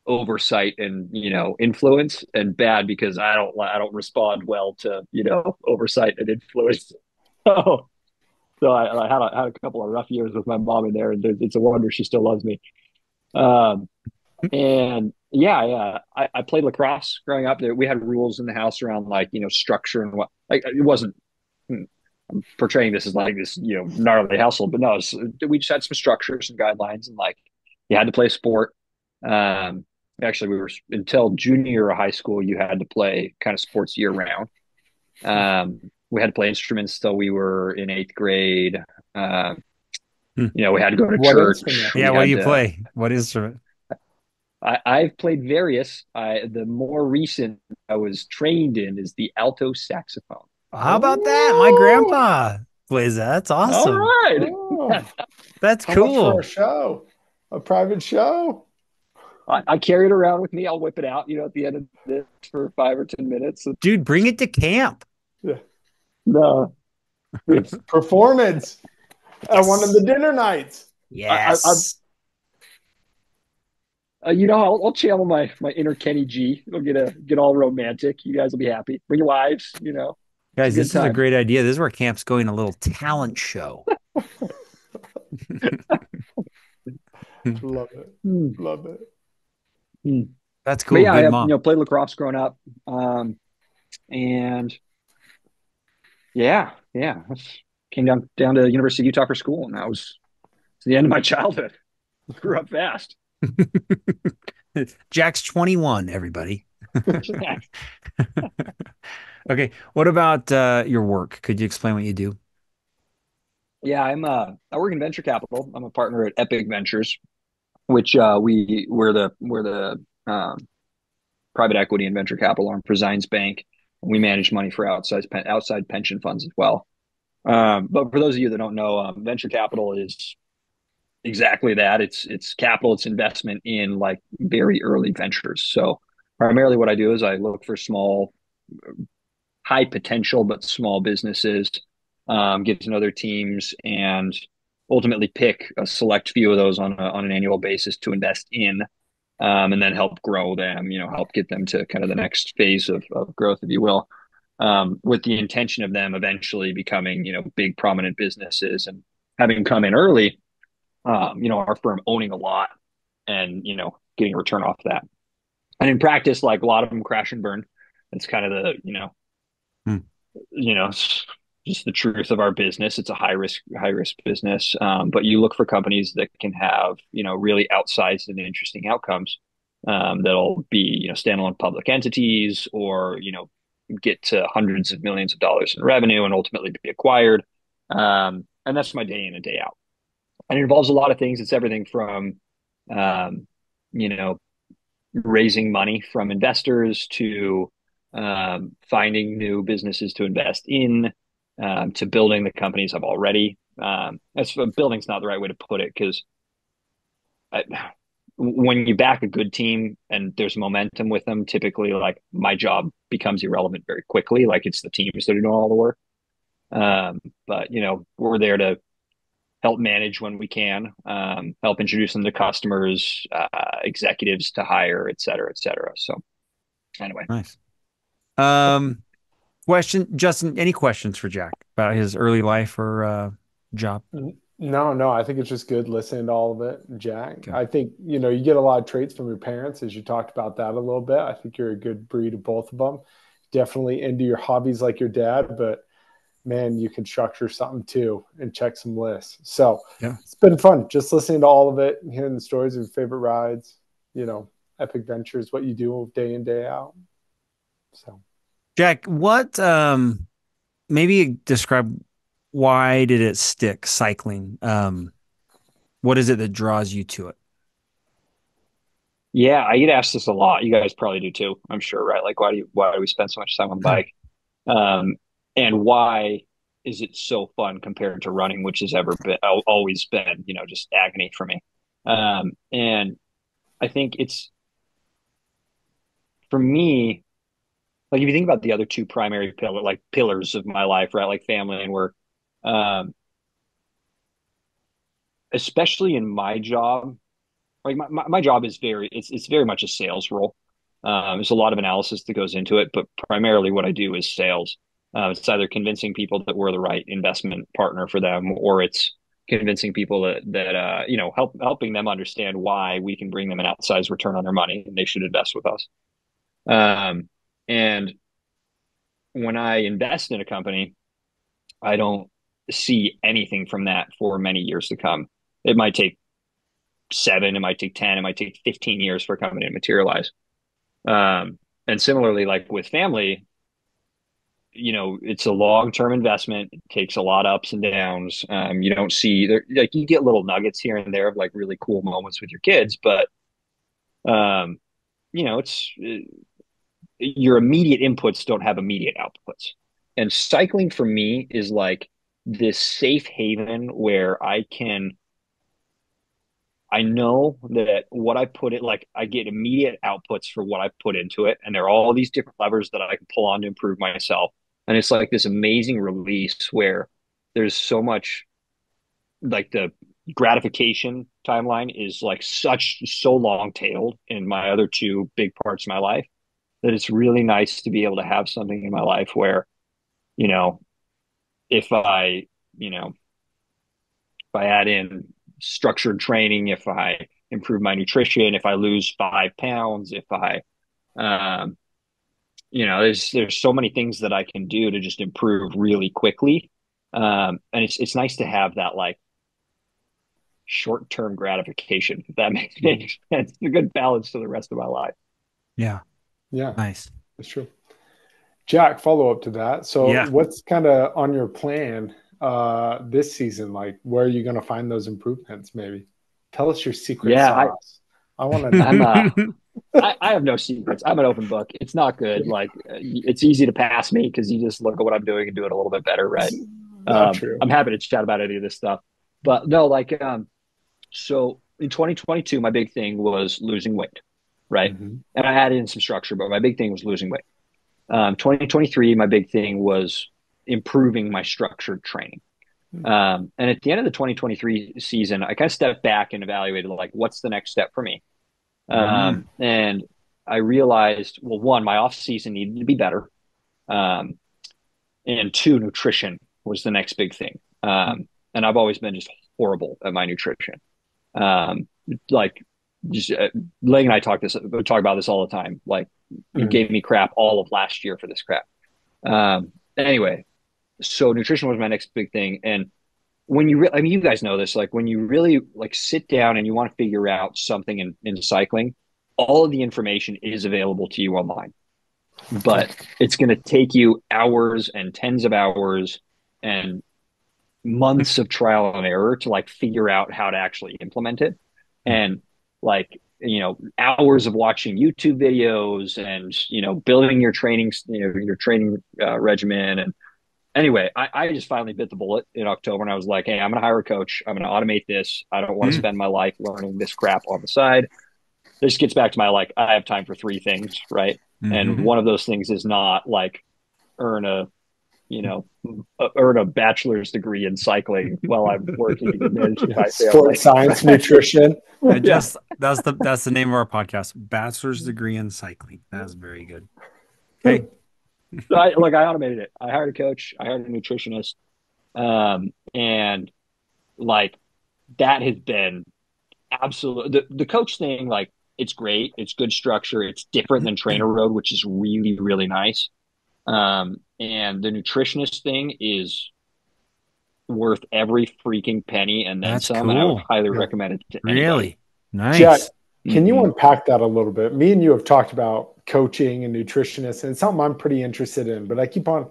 oversight and, influence, and bad because I don't respond well to, oversight and influence. So, so I had a couple of rough years with my mom in there, and it's a wonder she still loves me. Um, and yeah, I played lacrosse growing up. There, we had rules in the house around like structure and what. Like it wasn't. I'm portraying this as like this gnarly household, but no, we just had some structures and guidelines, and like you had to play sport. Um, Actually, we were until junior year of high school. You had to play kind of sports year round. We had to play instruments till we were in eighth grade. Um, Hmm. we had to go to What church. instrument? Yeah, We what do had you to. play? What instrument? I've played various. The more recent I was trained in is the alto saxophone. How about that? My Oh, grandpa plays that. That's All awesome. right. oh. That's How much for a cool. show? A private show? I carry it around with me. I'll whip it out, at the end of this for 5 or 10 minutes. Dude, bring it to camp. Yeah. No, Performance at one of Yes. the dinner nights. I Yes. I'll channel my inner Kenny G. It'll get all romantic. You guys will be happy. Bring your wives. It's a Guys, good this is a time. great idea. This is where camp's going, a little talent show. Love it. Hmm. Love it. Hmm. That's But cool. yeah, I Good have mom. played lacrosse growing up, and yeah, came down to University of Utah for school, and that was the end of my childhood. Grew up fast. Jack's 21, everybody. Okay. What about your work? Could you explain what you do? Yeah, I work in venture capital. I'm a partner at Epic Ventures, which we're the private equity and venture capital arm for Zions Bank. We manage money for outside pension funds as well. But for those of you that don't know, venture capital is exactly that. It's capital, it's investment in like very early ventures. So primarily what I do is I look for small, high potential but small businesses, get to know their teams, and ultimately pick a select few of those on an annual basis to invest in, and then help grow them. Help get them to kind of the next phase of growth, if you will, with the intention of them eventually becoming big prominent businesses and having come in early. Our firm owning a lot and getting a return off that. And in practice, like a lot of them crash and burn. It's kind of the Hmm. just the truth of our business. It's a high risk business, but you look for companies that can have really outsized and interesting outcomes, that'll be standalone public entities, or get to hundreds of millions of dollars in revenue and ultimately be acquired. And that's my day in and day out. And it involves a lot of things. It's everything from um, you know raising money from investors to finding new businesses to invest in, to building the companies I've already. That's building's not the right way to put it, because when you back a good team and there's momentum with them, typically like my job becomes irrelevant very quickly. Like it's the teams that are doing all the work. But we're there to help manage when we can, help introduce them to customers, executives to hire, et cetera, et cetera. So anyway. Nice. Um, Justin, any questions for Jack about his early life or job? No, I think it's just good listening to all of it, Jack. Okay. I think, you get a lot of traits from your parents, as you talked about that a little bit. I think you're a good breed of both of them. Definitely into your hobbies like your dad, but man, you can structure something too and check some lists. So Yeah. it's been fun just listening to all of it and hearing the stories of your favorite rides, epic ventures, what you do day in, day out. So Jack, what maybe describe why did it stick cycling? What is it that draws you to it? Yeah, I get asked this a lot. You guys probably do too, I'm sure, right? Like, why do we spend so much time on the bike? Um, and why is it so fun compared to running, which has ever been always been, just agony for me. And I think it's for me, like if you think about the other two primary pillars of my life, right? Like family and work, um, especially in my job, like my job is it's very much a sales role. There's a lot of analysis that goes into it, but primarily what I do is sales. It's either convincing people that we're the right investment partner for them, or it's convincing people that helping them understand why we can bring them an outsized return on their money and they should invest with us. And when I invest in a company, I don't see anything from that for many years to come. It might take 7, it might take 10, it might take 15 years for a company to materialize. And similarly, like with family, it's a long-term investment. It takes a lot of ups and downs. You don't see there, like you get little nuggets here and there of like really cool moments with your kids, but um, it's your immediate inputs don't have immediate outputs. And cycling for me is like this safe haven where I know that what I put it like I get immediate outputs for what I put into it. And there are all these different levers that I can pull on to improve myself. And it's like this amazing release where there's so much like the gratification timeline is like so long tailed in my other two big parts of my life that it's really nice to be able to have something in my life where, you know, if I, you know, if I add in structured training, if I improve my nutrition, if I lose 5 pounds, if I, um, there's so many things that I can do to just improve really quickly. And it's nice to have that like short term gratification. If that makes sense. It's a good balance to the rest of my life. Yeah. yeah, Nice. that's true. Jack, follow up to that. So Yeah. what's kind of on your plan this season? Like, where are you going to find those improvements? Maybe tell us your secret Yeah, sauce. I want to I'm know. I have no secrets. I'm an open book. It's not good. Like it's easy to pass me because you just look at what I'm doing and do it a little bit better, right? Not true. I'm happy to chat about any of this stuff, but no, like so in 2022, my big thing was losing weight, right? Hmm. And I added in some structure, but my big thing was losing weight. 2023, my big thing was improving my structured training. And at the end of the 2023 season, I kind of stepped back and evaluated like, what's the next step for me? Mm. And I realized, well, one, my off season needed to be better. Um, and two, nutrition was the next big thing. And I've always been just horrible at my nutrition. Um, like just Lang and I talk about this all the time. Like he Mm. gave me crap all of last year for this crap. Anyway, so nutrition was my next big thing. And when I mean, you guys know this, like when you really like sit down and you want to figure out something in cycling, all of the information is available to you online, but it's going to take you hours and tens of hours and months of trial and error to like figure out how to actually implement it. And like, hours of watching YouTube videos and, building your training, your training regimen. And anyway, I just finally bit the bullet in October and I was like, hey, I'm going to hire a coach. I'm going to automate this. I don't want to Mm. spend my life learning this crap on the side. This gets back to my like, I have time for three things, right? And Hmm. one of those things is not like earn a, you know, earn a bachelor's degree in cycling while I'm working to manage my Sports family. science, Right? nutrition. I Yeah. just that's the name of our podcast. Bachelor's degree in cycling. That's very good. Okay. So I automated it. I hired a coach. I hired a nutritionist. And like that has been absolute the coach thing, like it's great, it's good structure, it's different than trainer road, which is really really nice. And the nutritionist thing is worth every freaking penny and then That's some, and I would cool. highly Yeah. recommend it to anybody. Really Jack, nice. can you Hmm. unpack that a little bit? Me and you have talked about coaching and nutritionists, and it's something I'm pretty interested in, but I keep on,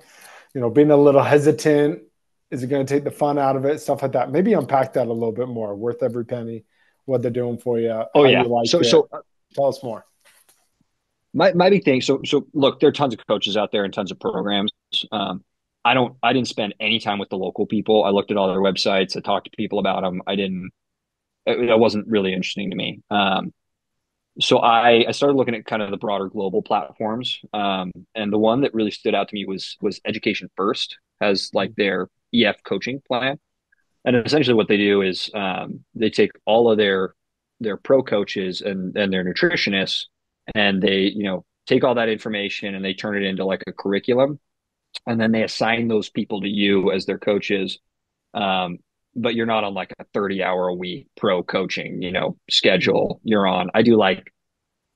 being a little hesitant. Is it going to take the fun out of it? Stuff like that. Maybe unpack that a little bit more. Worth every penny, what they're doing for you, Oh how yeah, you like so it. so Tell us more. my big thing, so look, there are tons of coaches out there and tons of programs. um I didn't spend any time with the local people. I looked at all their websites, I talked to people about them. I didn't That wasn't really interesting to me. So I started looking at kind of the broader global platforms. And the one that really stood out to me was Education First has like their EF coaching plan. And essentially what they do is they take all of their pro coaches and their nutritionists, and they, take all that information and they turn it into like a curriculum. And then they assign those people to you as their coaches. Um, but you're not on like a 30-hour a week pro coaching, schedule. You're on, I do like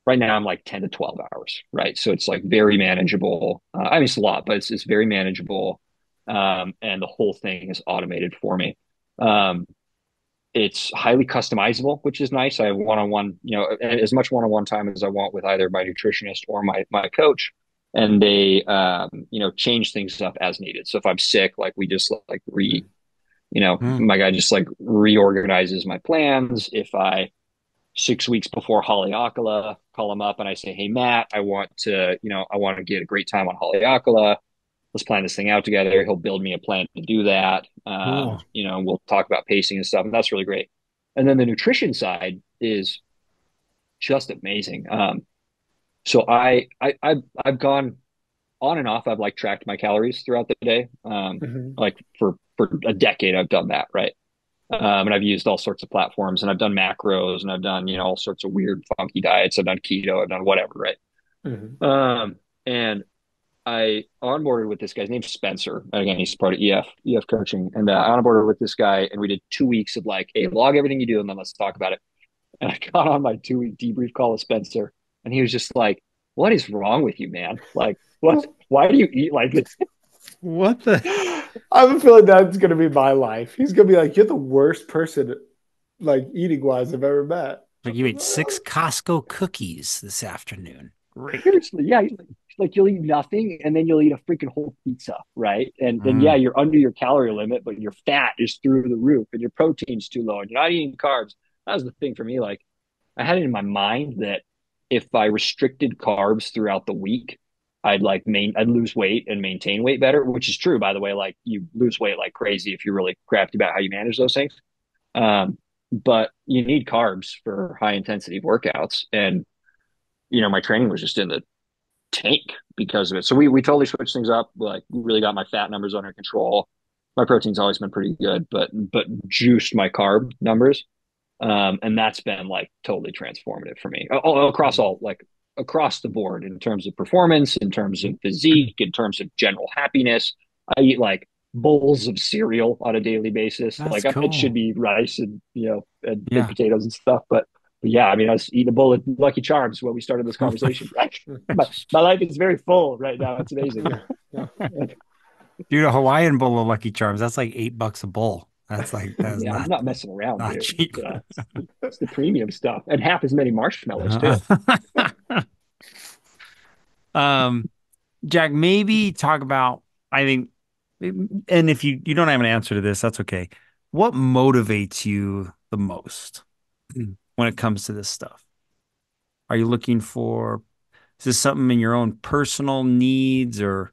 right now I'm like 10 to 12 hours, right? So it's like very manageable. I mean, it's a lot, but it's very manageable. And the whole thing is automated for me. Um, it's highly customizable, which is nice. I have one-on-one, as much one-on-one time as I want with either my nutritionist or my coach. And they, change things up as needed. So if I'm sick, like we just like Hmm. my guy just like reorganizes my plans. If I 6 weeks before Haleakala, call him up and I say, "Hey Matt, I want to get a great time on Haleakala. Let's plan this thing out together." He'll build me a plan to do that. Cool. We'll talk about pacing and stuff, and that's really great. And then the nutrition side is just amazing. So I've gone on and off. I've like tracked my calories throughout the day. Mm-hmm. Like for a decade, I've done that, right? And I've used all sorts of platforms, and I've done macros, and I've done, all sorts of weird, funky diets. I've done keto, I've done whatever, right? Mm-hmm. And I onboarded with this guy's name's Spencer. Again, he's part of EF coaching. And I onboarded with this guy, and we did 2 weeks of like, hey, log everything you do, and then let's talk about it. And I got on my 2 week debrief call with Spencer, and he was just like, "What is wrong with you, man? Like, what? Why do you eat like this?" What the? I have a feeling that's going to be my life. He's going to be like, "You're the worst person, like eating wise, I've ever met." Like you ate 6 Costco cookies this afternoon. Great. Seriously, yeah. He's like, you'll eat nothing, and then you'll eat a freaking whole pizza, right? And yeah, Mm. you're under your calorie limit, but your fat is through the roof, and your protein's too low, and you're not eating carbs. That was the thing for me. Like, I had it in my mind that if I restricted carbs throughout the week, I'd lose weight and maintain weight better, which is true, by the way. Like, you lose weight like crazy if you're really crafty about how you manage those things. Um, but you need carbs for high intensity workouts, and my training was just in the tank because of it. So we totally switched things up. Like, we really got my fat numbers under control. My protein's always been pretty good, but juiced my carb numbers. And that's been like totally transformative for me across the board in terms of performance, in terms of physique, in terms of general happiness. I eat like bowls of cereal on a daily basis. That's Like, it should cool. be rice and and Yeah. potatoes and stuff, but yeah, I mean, I was eating a bowl of Lucky Charms when we started this conversation. Right, my life is very full right now. It's amazing. Yeah, yeah. Dude, a Hawaiian bowl of Lucky Charms, that's like $8 a bowl. That's like, that's Yeah, I'm not not messing around, not dude. cheap. It's the premium stuff, and half as many marshmallows too. Uh, um, Jack, maybe talk about, I think, and if you don't have an answer to this, that's okay. What motivates you the most when it comes to this stuff? Are you looking for, is this something in your own personal needs, or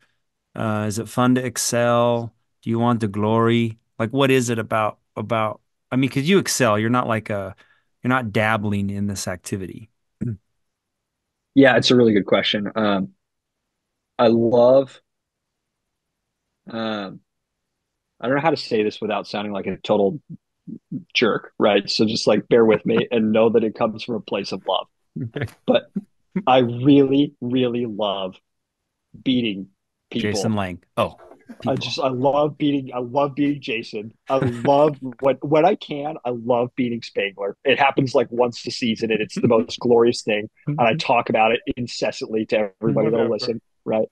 is it fun to excel? Do you want the glory? Like, what is it about? I mean, because you excel, you're not dabbling in this activity. Yeah, it's a really good question. I love. Um, I don't know how to say this without sounding like a total jerk, right? So just like bear with me and know that it comes from a place of love. But I really, really love beating Jason people Lang. Oh. people. I love beating Jason. I love when I can, I love beating Spangler. It happens like once a season and it's the most glorious thing. And I talk about it incessantly to everybody that'll Whatever. listen, right?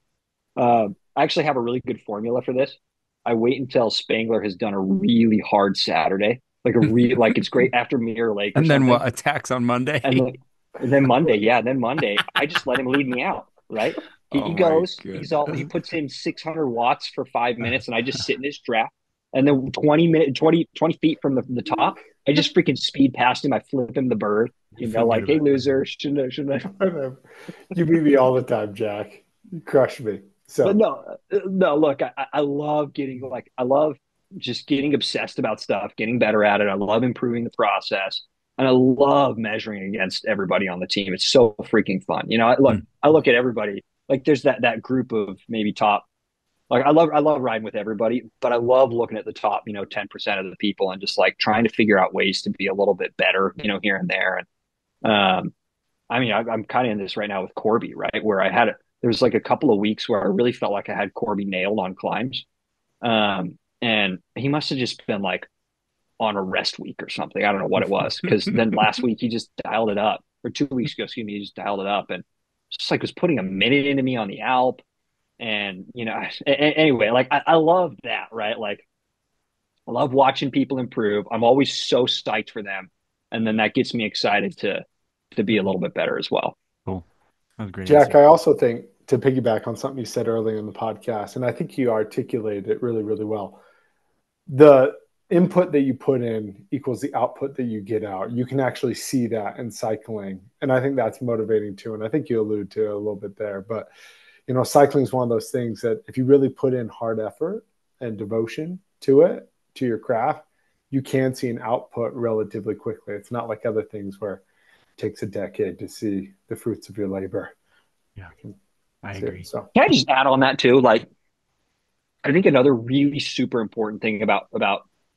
I actually have a really good formula for this. I wait until Spangler has done a really hard Saturday, like it's great after Mirror Lake or And then something. what? Attacks on And Monday? then, and then Monday, yeah, then Monday, I just let him lead me out, right? Oh He my goes, he goodness. puts in 600 watts for 5 minutes, and I just sit in his draft. And then 20 feet from the top, I just freaking speed past him. I flip him the bird, Forget like, hey, about it. loser, shouldn't I? Whatever. You beat me all the time, Jack. You crush me. But So no, look, I love I love just getting obsessed about stuff, getting better at it. I love improving the process. And I love measuring against everybody on the team. It's so freaking fun. Mm. I look at everybody, like there's that group of maybe top, like I love riding with everybody, but I love looking at the top, 10% of the people and just like trying to figure out ways to be a little bit better, here and there. And I mean, I'm kind of in this right now with Corby, right? Where there was like a couple of weeks where I really felt like I had Corby nailed on climbs. And he must have just been like on a rest week or something. I don't know what it was. Cause then last week he just dialed it up, or 2 weeks ago, excuse me, he just dialed it up and just like was putting a minute into me on the Alp. And, anyway, like I love that, right? Like I love watching people improve. I'm always so psyched for them. And then that gets me excited to be a little bit better as well. Cool. That was a great Jack, answer. I also think to piggyback on something you said earlier in the podcast, and I think you articulated it really, really well. The input that you put in equals the output that you get out. You can actually see that in cycling. And I think that's motivating too. And I think you allude to it a little bit there. But, cycling is one of those things that if you really put in hard effort and devotion to it, to your craft, you can see an output relatively quickly. It's not like other things where it takes a decade to see the fruits of your labor. Yeah, I can I see it. agree. So Can I just add on that too? Like, I think another really super important thing about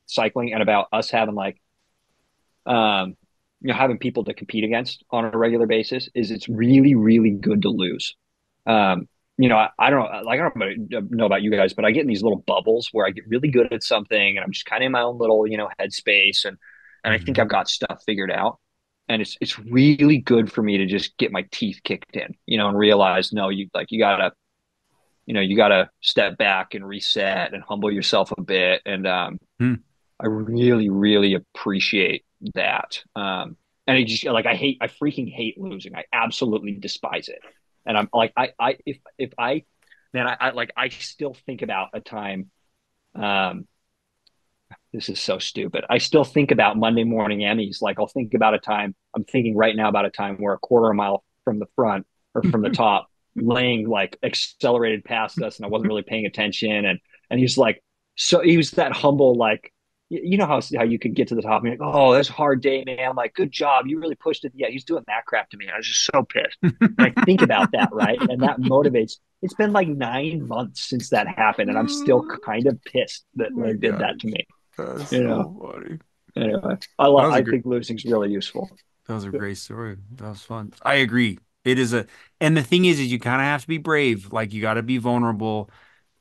cycling and about us having um having people to compete against on a regular basis is it's really really good to lose. I don't know, like know about you guys, but I get in these little bubbles where I get really good at something and I'm just kind of in my own little headspace and I think Hmm. I've got stuff figured out. And it's really good for me to just get my teeth kicked in, and realize no, you gotta step back and reset and humble yourself a bit. And Hmm. I really, really appreciate that. And I freaking hate losing. I absolutely despise it. And I'm like, if I, man, I still think about a time. Um, this is so stupid. I still think about Monday morning Emmys. Like I'll think about a time. I'm thinking right now about a time where a quarter mile from the front or from the top, laying like accelerated past us, and I wasn't really paying attention. And he's like, so he was that humble, like you know how you could get to the top and you're like, oh, that's a hard day, man. I'm like, good job, you really pushed it. Yeah, he's doing that crap to me. I was just so pissed. And I think about that, right? And that motivates. It's been like 9 months since that happened, and I'm still Oh kind of pissed that my they did that to gosh. me. That's You know. so funny. Anyway, That was a I great think losing's really useful. that was a great story. That was fun. I agree. It is and the thing is you kind of have to be brave. Like you got to be vulnerable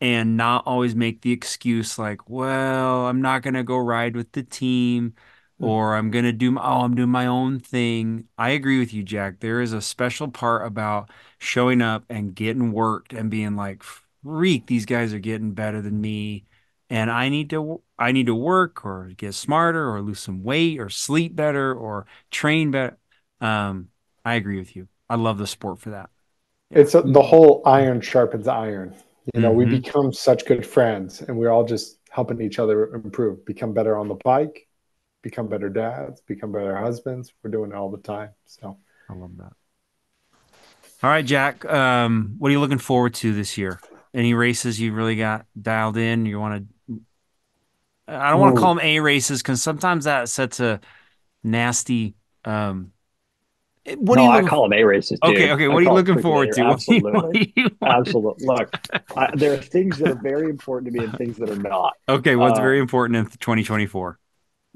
and not always make the excuse like, well, I'm not gonna go ride with the team or I'm doing my own thing. I agree with you, Jack. There is a special part about showing up and getting worked and being like, freak, these guys are getting better than me. And I need to work or get smarter or lose some weight or sleep better or train better. Um, I agree with you. I love the sport for that. Yeah. it's the whole iron sharpens iron. We Hmm. become such good friends and we're all just helping each other improve, become better on the bike, become better dads, become better husbands. We're doing it all the time. So I love that. All right, Jack. What are you looking forward to this year? Any races you really got dialed in? You want to? I don't want to call Ooh. them A races because sometimes that sets a nasty. Um, what are No, you I looking? call them A races, Okay, dude. okay. I What are you call looking them freaking forward A. to? What Absolutely, do you want to? absolutely. Look, there are things that are very important to me and things that are not. Okay, what's Uh, very important in 2024?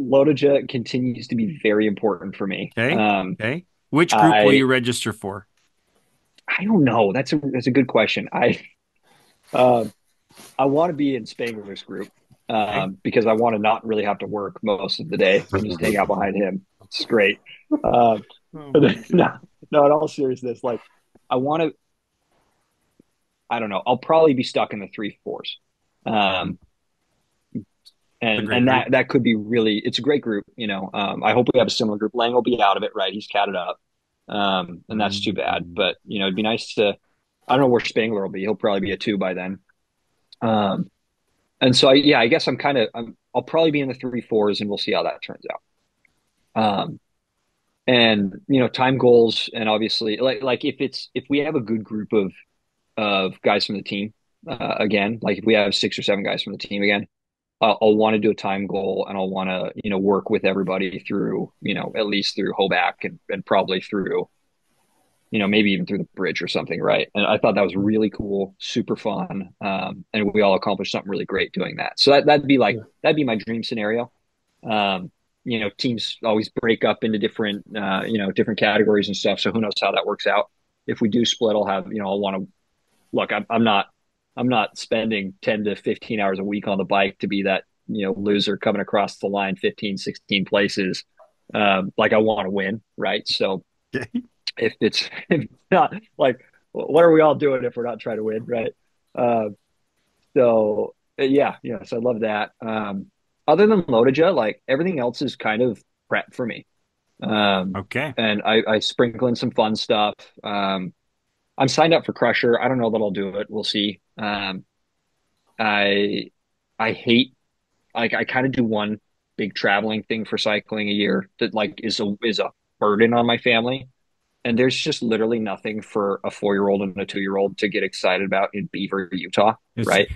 LoToJa continues to be very important for me. Okay, okay. Which group will I you register for? I don't know. That's a good question. Uh, I want to be in Spangler's group Okay. because I want to not really have to work most of the day and just hang out behind him. It's great. Um, Oh but my then, God. no, in all seriousness, like I want to. I don't know. I'll probably be stuck in the three fours. Mhm. Um, The and great group. that could be really. It's a great group. I hope we have a similar group. Lang will be out of it, right? He's catted up, and that's too bad. Mhm. But it'd be nice to. I don't know where Spangler will be. He'll probably be a two by then. Um, and so yeah, I guess I'll probably be in the three fours, and we'll see how that turns out. And time goals, and obviously, like if we have a good group of guys from the team, again, like if we have 6 or 7 guys from the team again, I'll want to do a time goal, and I'll want to work with everybody through at least through Hoback, and probably through maybe even through the bridge or something, right? And I thought that was really cool, super fun, and we all accomplished something really great doing that. So Yeah. that'd be my dream scenario. Um, Teams always break up into different different categories and stuff. So who knows how that works out? If we do split, I'll have I'll want to look. I'm not spending 10 to 15 hours a week on the bike to be that loser coming across the line 15, 16 places. Like I want to win, right? So Okay. if it's not like, what are we all doing if we're not trying to win, right? Uh, yeah, so I love that. Other than LoToJa, like everything else is kind of prep for me. Um, Okay. and I sprinkle in some fun stuff. I'm signed up for Crusher. I don't know that I'll do it. We'll see. I I hate, like, I kind of do one big traveling thing for cycling a year that like is a burden on my family. And there's just literally nothing for a 4-year-old and a 2-year-old to get excited about in Beaver, Utah, It's right?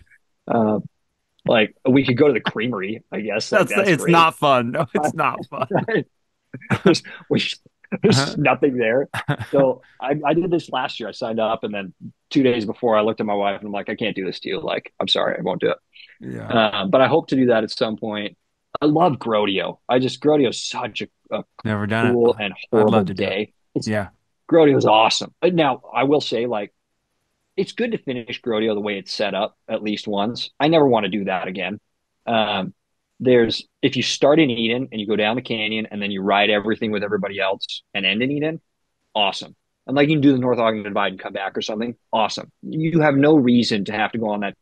Uh, like we could go to the creamery, I guess. Like that's it's great. not fun. No, it's not fun. Right? There's we, there's Uh-huh. just nothing there. So I did this last year. I signed up, and then 2 days before, I looked at my wife and I'm like, I can't do this to you. Like, I'm sorry, I won't do it. Yeah. But I hope to do that at some point. I love Grodio. Grodio is such a Never done it. cool and I'd love horrible to do it. day. Yeah. Grodio is awesome. Now, I will say, like, it's good to finish Grodio the way it's set up at least once. I never want to do that again. Um, if you start in Eden and you go down the canyon and then you ride everything with everybody else and end in Eden, awesome. And like you can do the North Ogden Divide and come back or something, awesome. You have no reason to have to go on that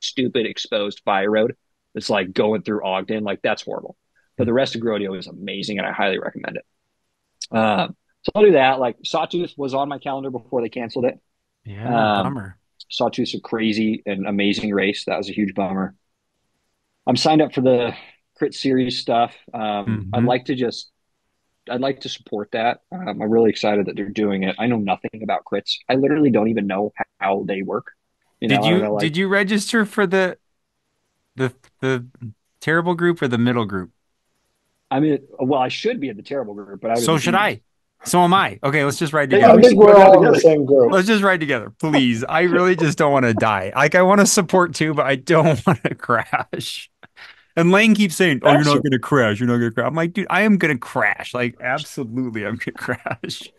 stupid exposed fire road that's like going through Ogden. Like that's horrible. But the rest of Grodio is amazing, and I highly recommend it. So I'll do that. Like Sawtooth was on my calendar before they canceled it. Yeah. Um, Bummer. Sawtooth's a crazy and amazing race. That was a huge bummer. I'm signed up for the crit series stuff. Hmm. I'd like to support that. I'm really excited that they're doing it. I know nothing about crits. I literally don't even know how they work. I don't know, like, Did you register for the the terrible group or the middle group? I mean, well, I should be in the terrible group, but I was So in should B. I. So am I. Okay, let's just ride Yeah, I together. we think should go we're down all in the together. same group. Let's just ride together, please. I really just don't want to die. Like I want to support too, but I don't want to crash. And Lane keeps saying, "Oh, you're not Awesome. gonna crash. You're not gonna crash." I'm like, dude, I am gonna crash. Like, absolutely, I'm gonna crash.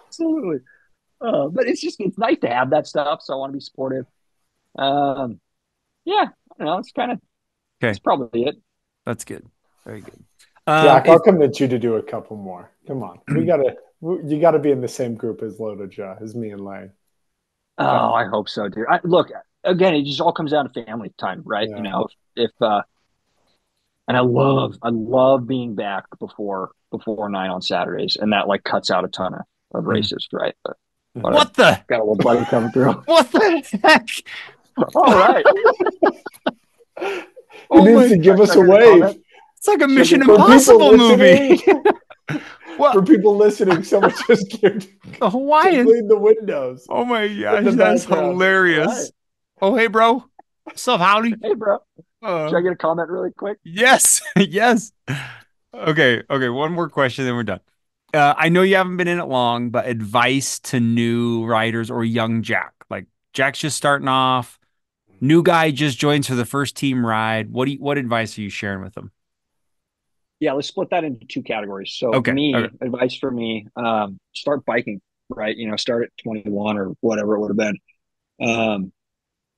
Absolutely. But it's nice to have that stuff. So I want to be supportive. Um, yeah, I don't know. That's Okay, probably it. that's good. Very good. Jack, I'll If convince you to do a couple more. Come on, you gotta be in the same group as LoToJa, as me and Lane. Oh, I hope so, dude. Look, again, it just all comes down to family time, right? Yeah, If and I love being back before 9 on Saturdays, and that like cuts out a ton of races, right? But whatever. what the Got a little buddy coming through. what the heck? All right. he Oh needs my! to give Should us I a get a wave. comment? It's like a Should I get Mission a For comment? people Impossible movie. listening, What? for people listening, someone just The to Hawaiian? clean the windows Oh my in the gosh, that's background. All right. hilarious. Oh hey, bro. What's up, howdy? Hey, bro. Should Uh, I get a comment really quick? yes, yes. Okay. One more question, then we're done. I know you haven't been in it long, but advice to new riders or young Jack. Like Jack's just starting off, new guy just joins for the first team ride. What advice are you sharing with them? Yeah, let's split that into two categories. So Okay. advice for me, start biking, right? Start at 21 or whatever it would have been. Um,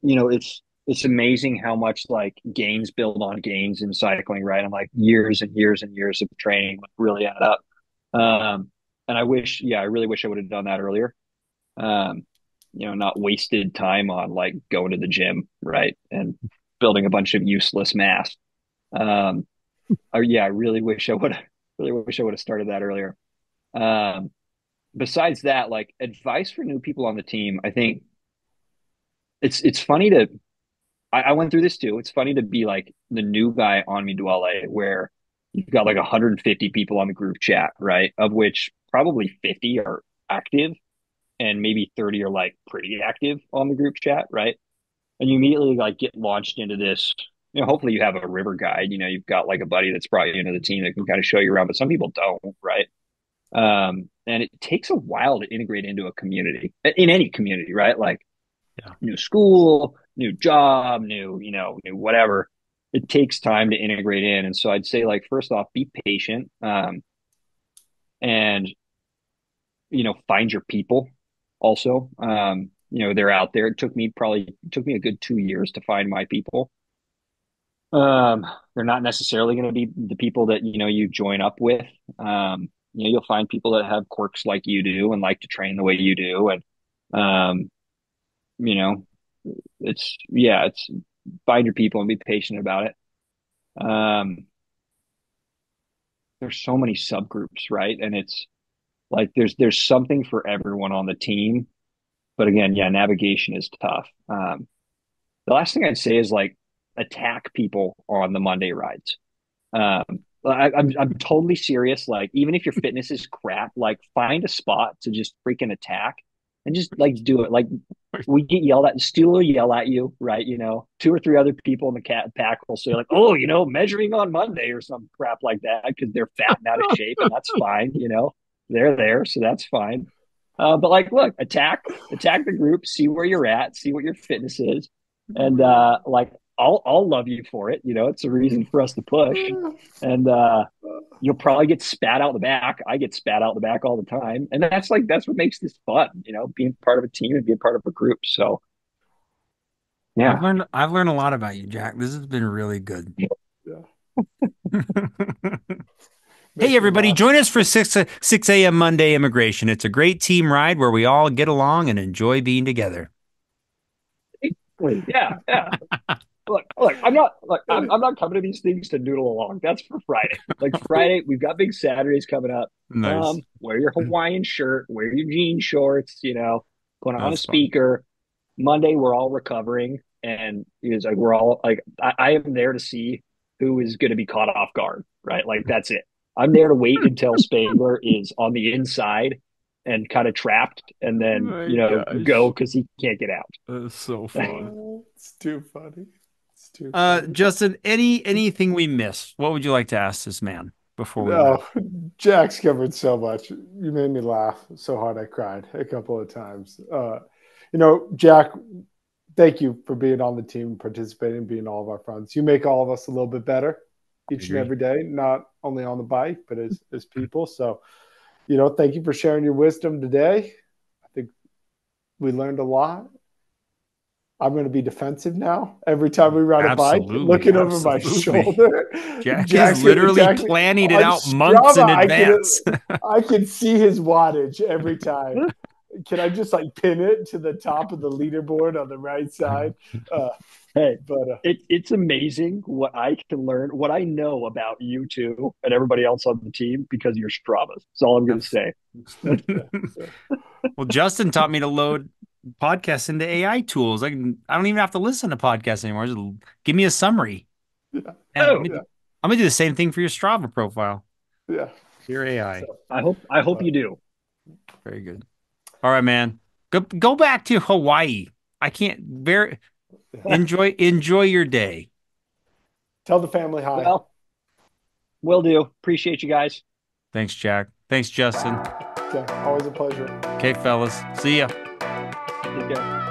it's amazing how much like gains build on gains in cycling, right? And like years and years and years of training really add up. And I really wish I would have done that earlier. Um, not wasted time on like going to the gym, right? And building a bunch of useless mass. Um, I really wish I would have started that earlier. Um, Besides that, like advice for new people on the team, I think it's funny to I went through this too. It's funny to be like the new guy on Me Dwelle, where you've got like 150 people on the group chat, right? Of which probably 50 are active and maybe 30 are like pretty active on the group chat, right? And you immediately like get launched into this. Hopefully you have a river guide. You've got like a buddy that's brought you into the team that can kind of show you around, but some people don't, right? And it takes a while to integrate into a community, in any community, right? Like Yeah. new school, new job, new whatever. It takes time to integrate in. And so I'd say like, first off, be patient. And, find your people also. They're out there. It took me a good 2 years to find my people. They're not necessarily going to be the people that, you join up with. You'll find people that have quirks like you do and like to train the way you do. And, you know, it's find your people and be patient about it. There's so many subgroups, right? And it's like, there's something for everyone on the team. But again, yeah, navigation is tough. The last thing I'd say is like attack people on the Monday rides. Um, I'm totally serious. Like, even if your fitness is crap, like find a spot to just freaking attack and just like do it. Like we get yelled at, Steele will yell at you, right? Two or three other people in the pack will say like, oh, measuring on Monday or some crap like that because they're fat and out of shape, and that's fine. They're there, so that's fine. But like, look, attack the group, see where you're at, see what your fitness is, and like I'll love you for it. It's a reason for us to push, and you'll probably get spat out the back. I get spat out the back all the time, and that's what makes this fun. Being part of a team and being part of a group. So yeah, I've learned a lot about you, Jack. This has been really good. Yeah. Hey, everybody, join us for 6 a.m. Monday Immigration. It's a great team ride where we all get along and enjoy being together. yeah. Look, I'm not coming to these things to noodle along. That's for Friday. Like Friday, we've got big Saturdays coming up. Nice. Wear your Hawaiian shirt, wear your jean shorts, put on a That's speaker. Monday, we're all recovering, and it's like we're all like, I am there to see who is going to be caught off guard, right? Like that's it. I'm there to wait until Spangler is on the inside and kind of trapped, and then go because he can't get out. That's so fun. It's too funny. It's too funny. Justin, anything we missed? What would you like to ask this man before we No, Jack's covered so much. You made me laugh so hard I cried a couple of times. Jack, thank you for being on the team, participating, being all of our friends. You make all of us a little bit better each and every day, not only on the bike, but as people. So, thank you for sharing your wisdom today. I think we learned a lot. I'm going to be defensive now. Every time we ride a bike, looking over my shoulder. Jack is literally planning it out months in advance. I can see his wattage every time. Can I just like pin it to the top of the leaderboard on the right side? It's amazing what I can learn, what I know about you two and everybody else on the team because of your Stravas. That's all I'm going to say. Well, Justin taught me to load podcasts into AI tools. I don't even have to listen to podcasts anymore. Just give me a summary. Yeah. I'm gonna do the same thing for your Strava profile. Yeah. Your AI. So I hope you do. Very good. All right, man. Go back to Hawaii. I can't enjoy your day. Tell the family hi. Well, will do. Appreciate you guys. Thanks, Jack. Thanks, Justin. Okay. Always a pleasure. Okay, fellas. See ya. Take care.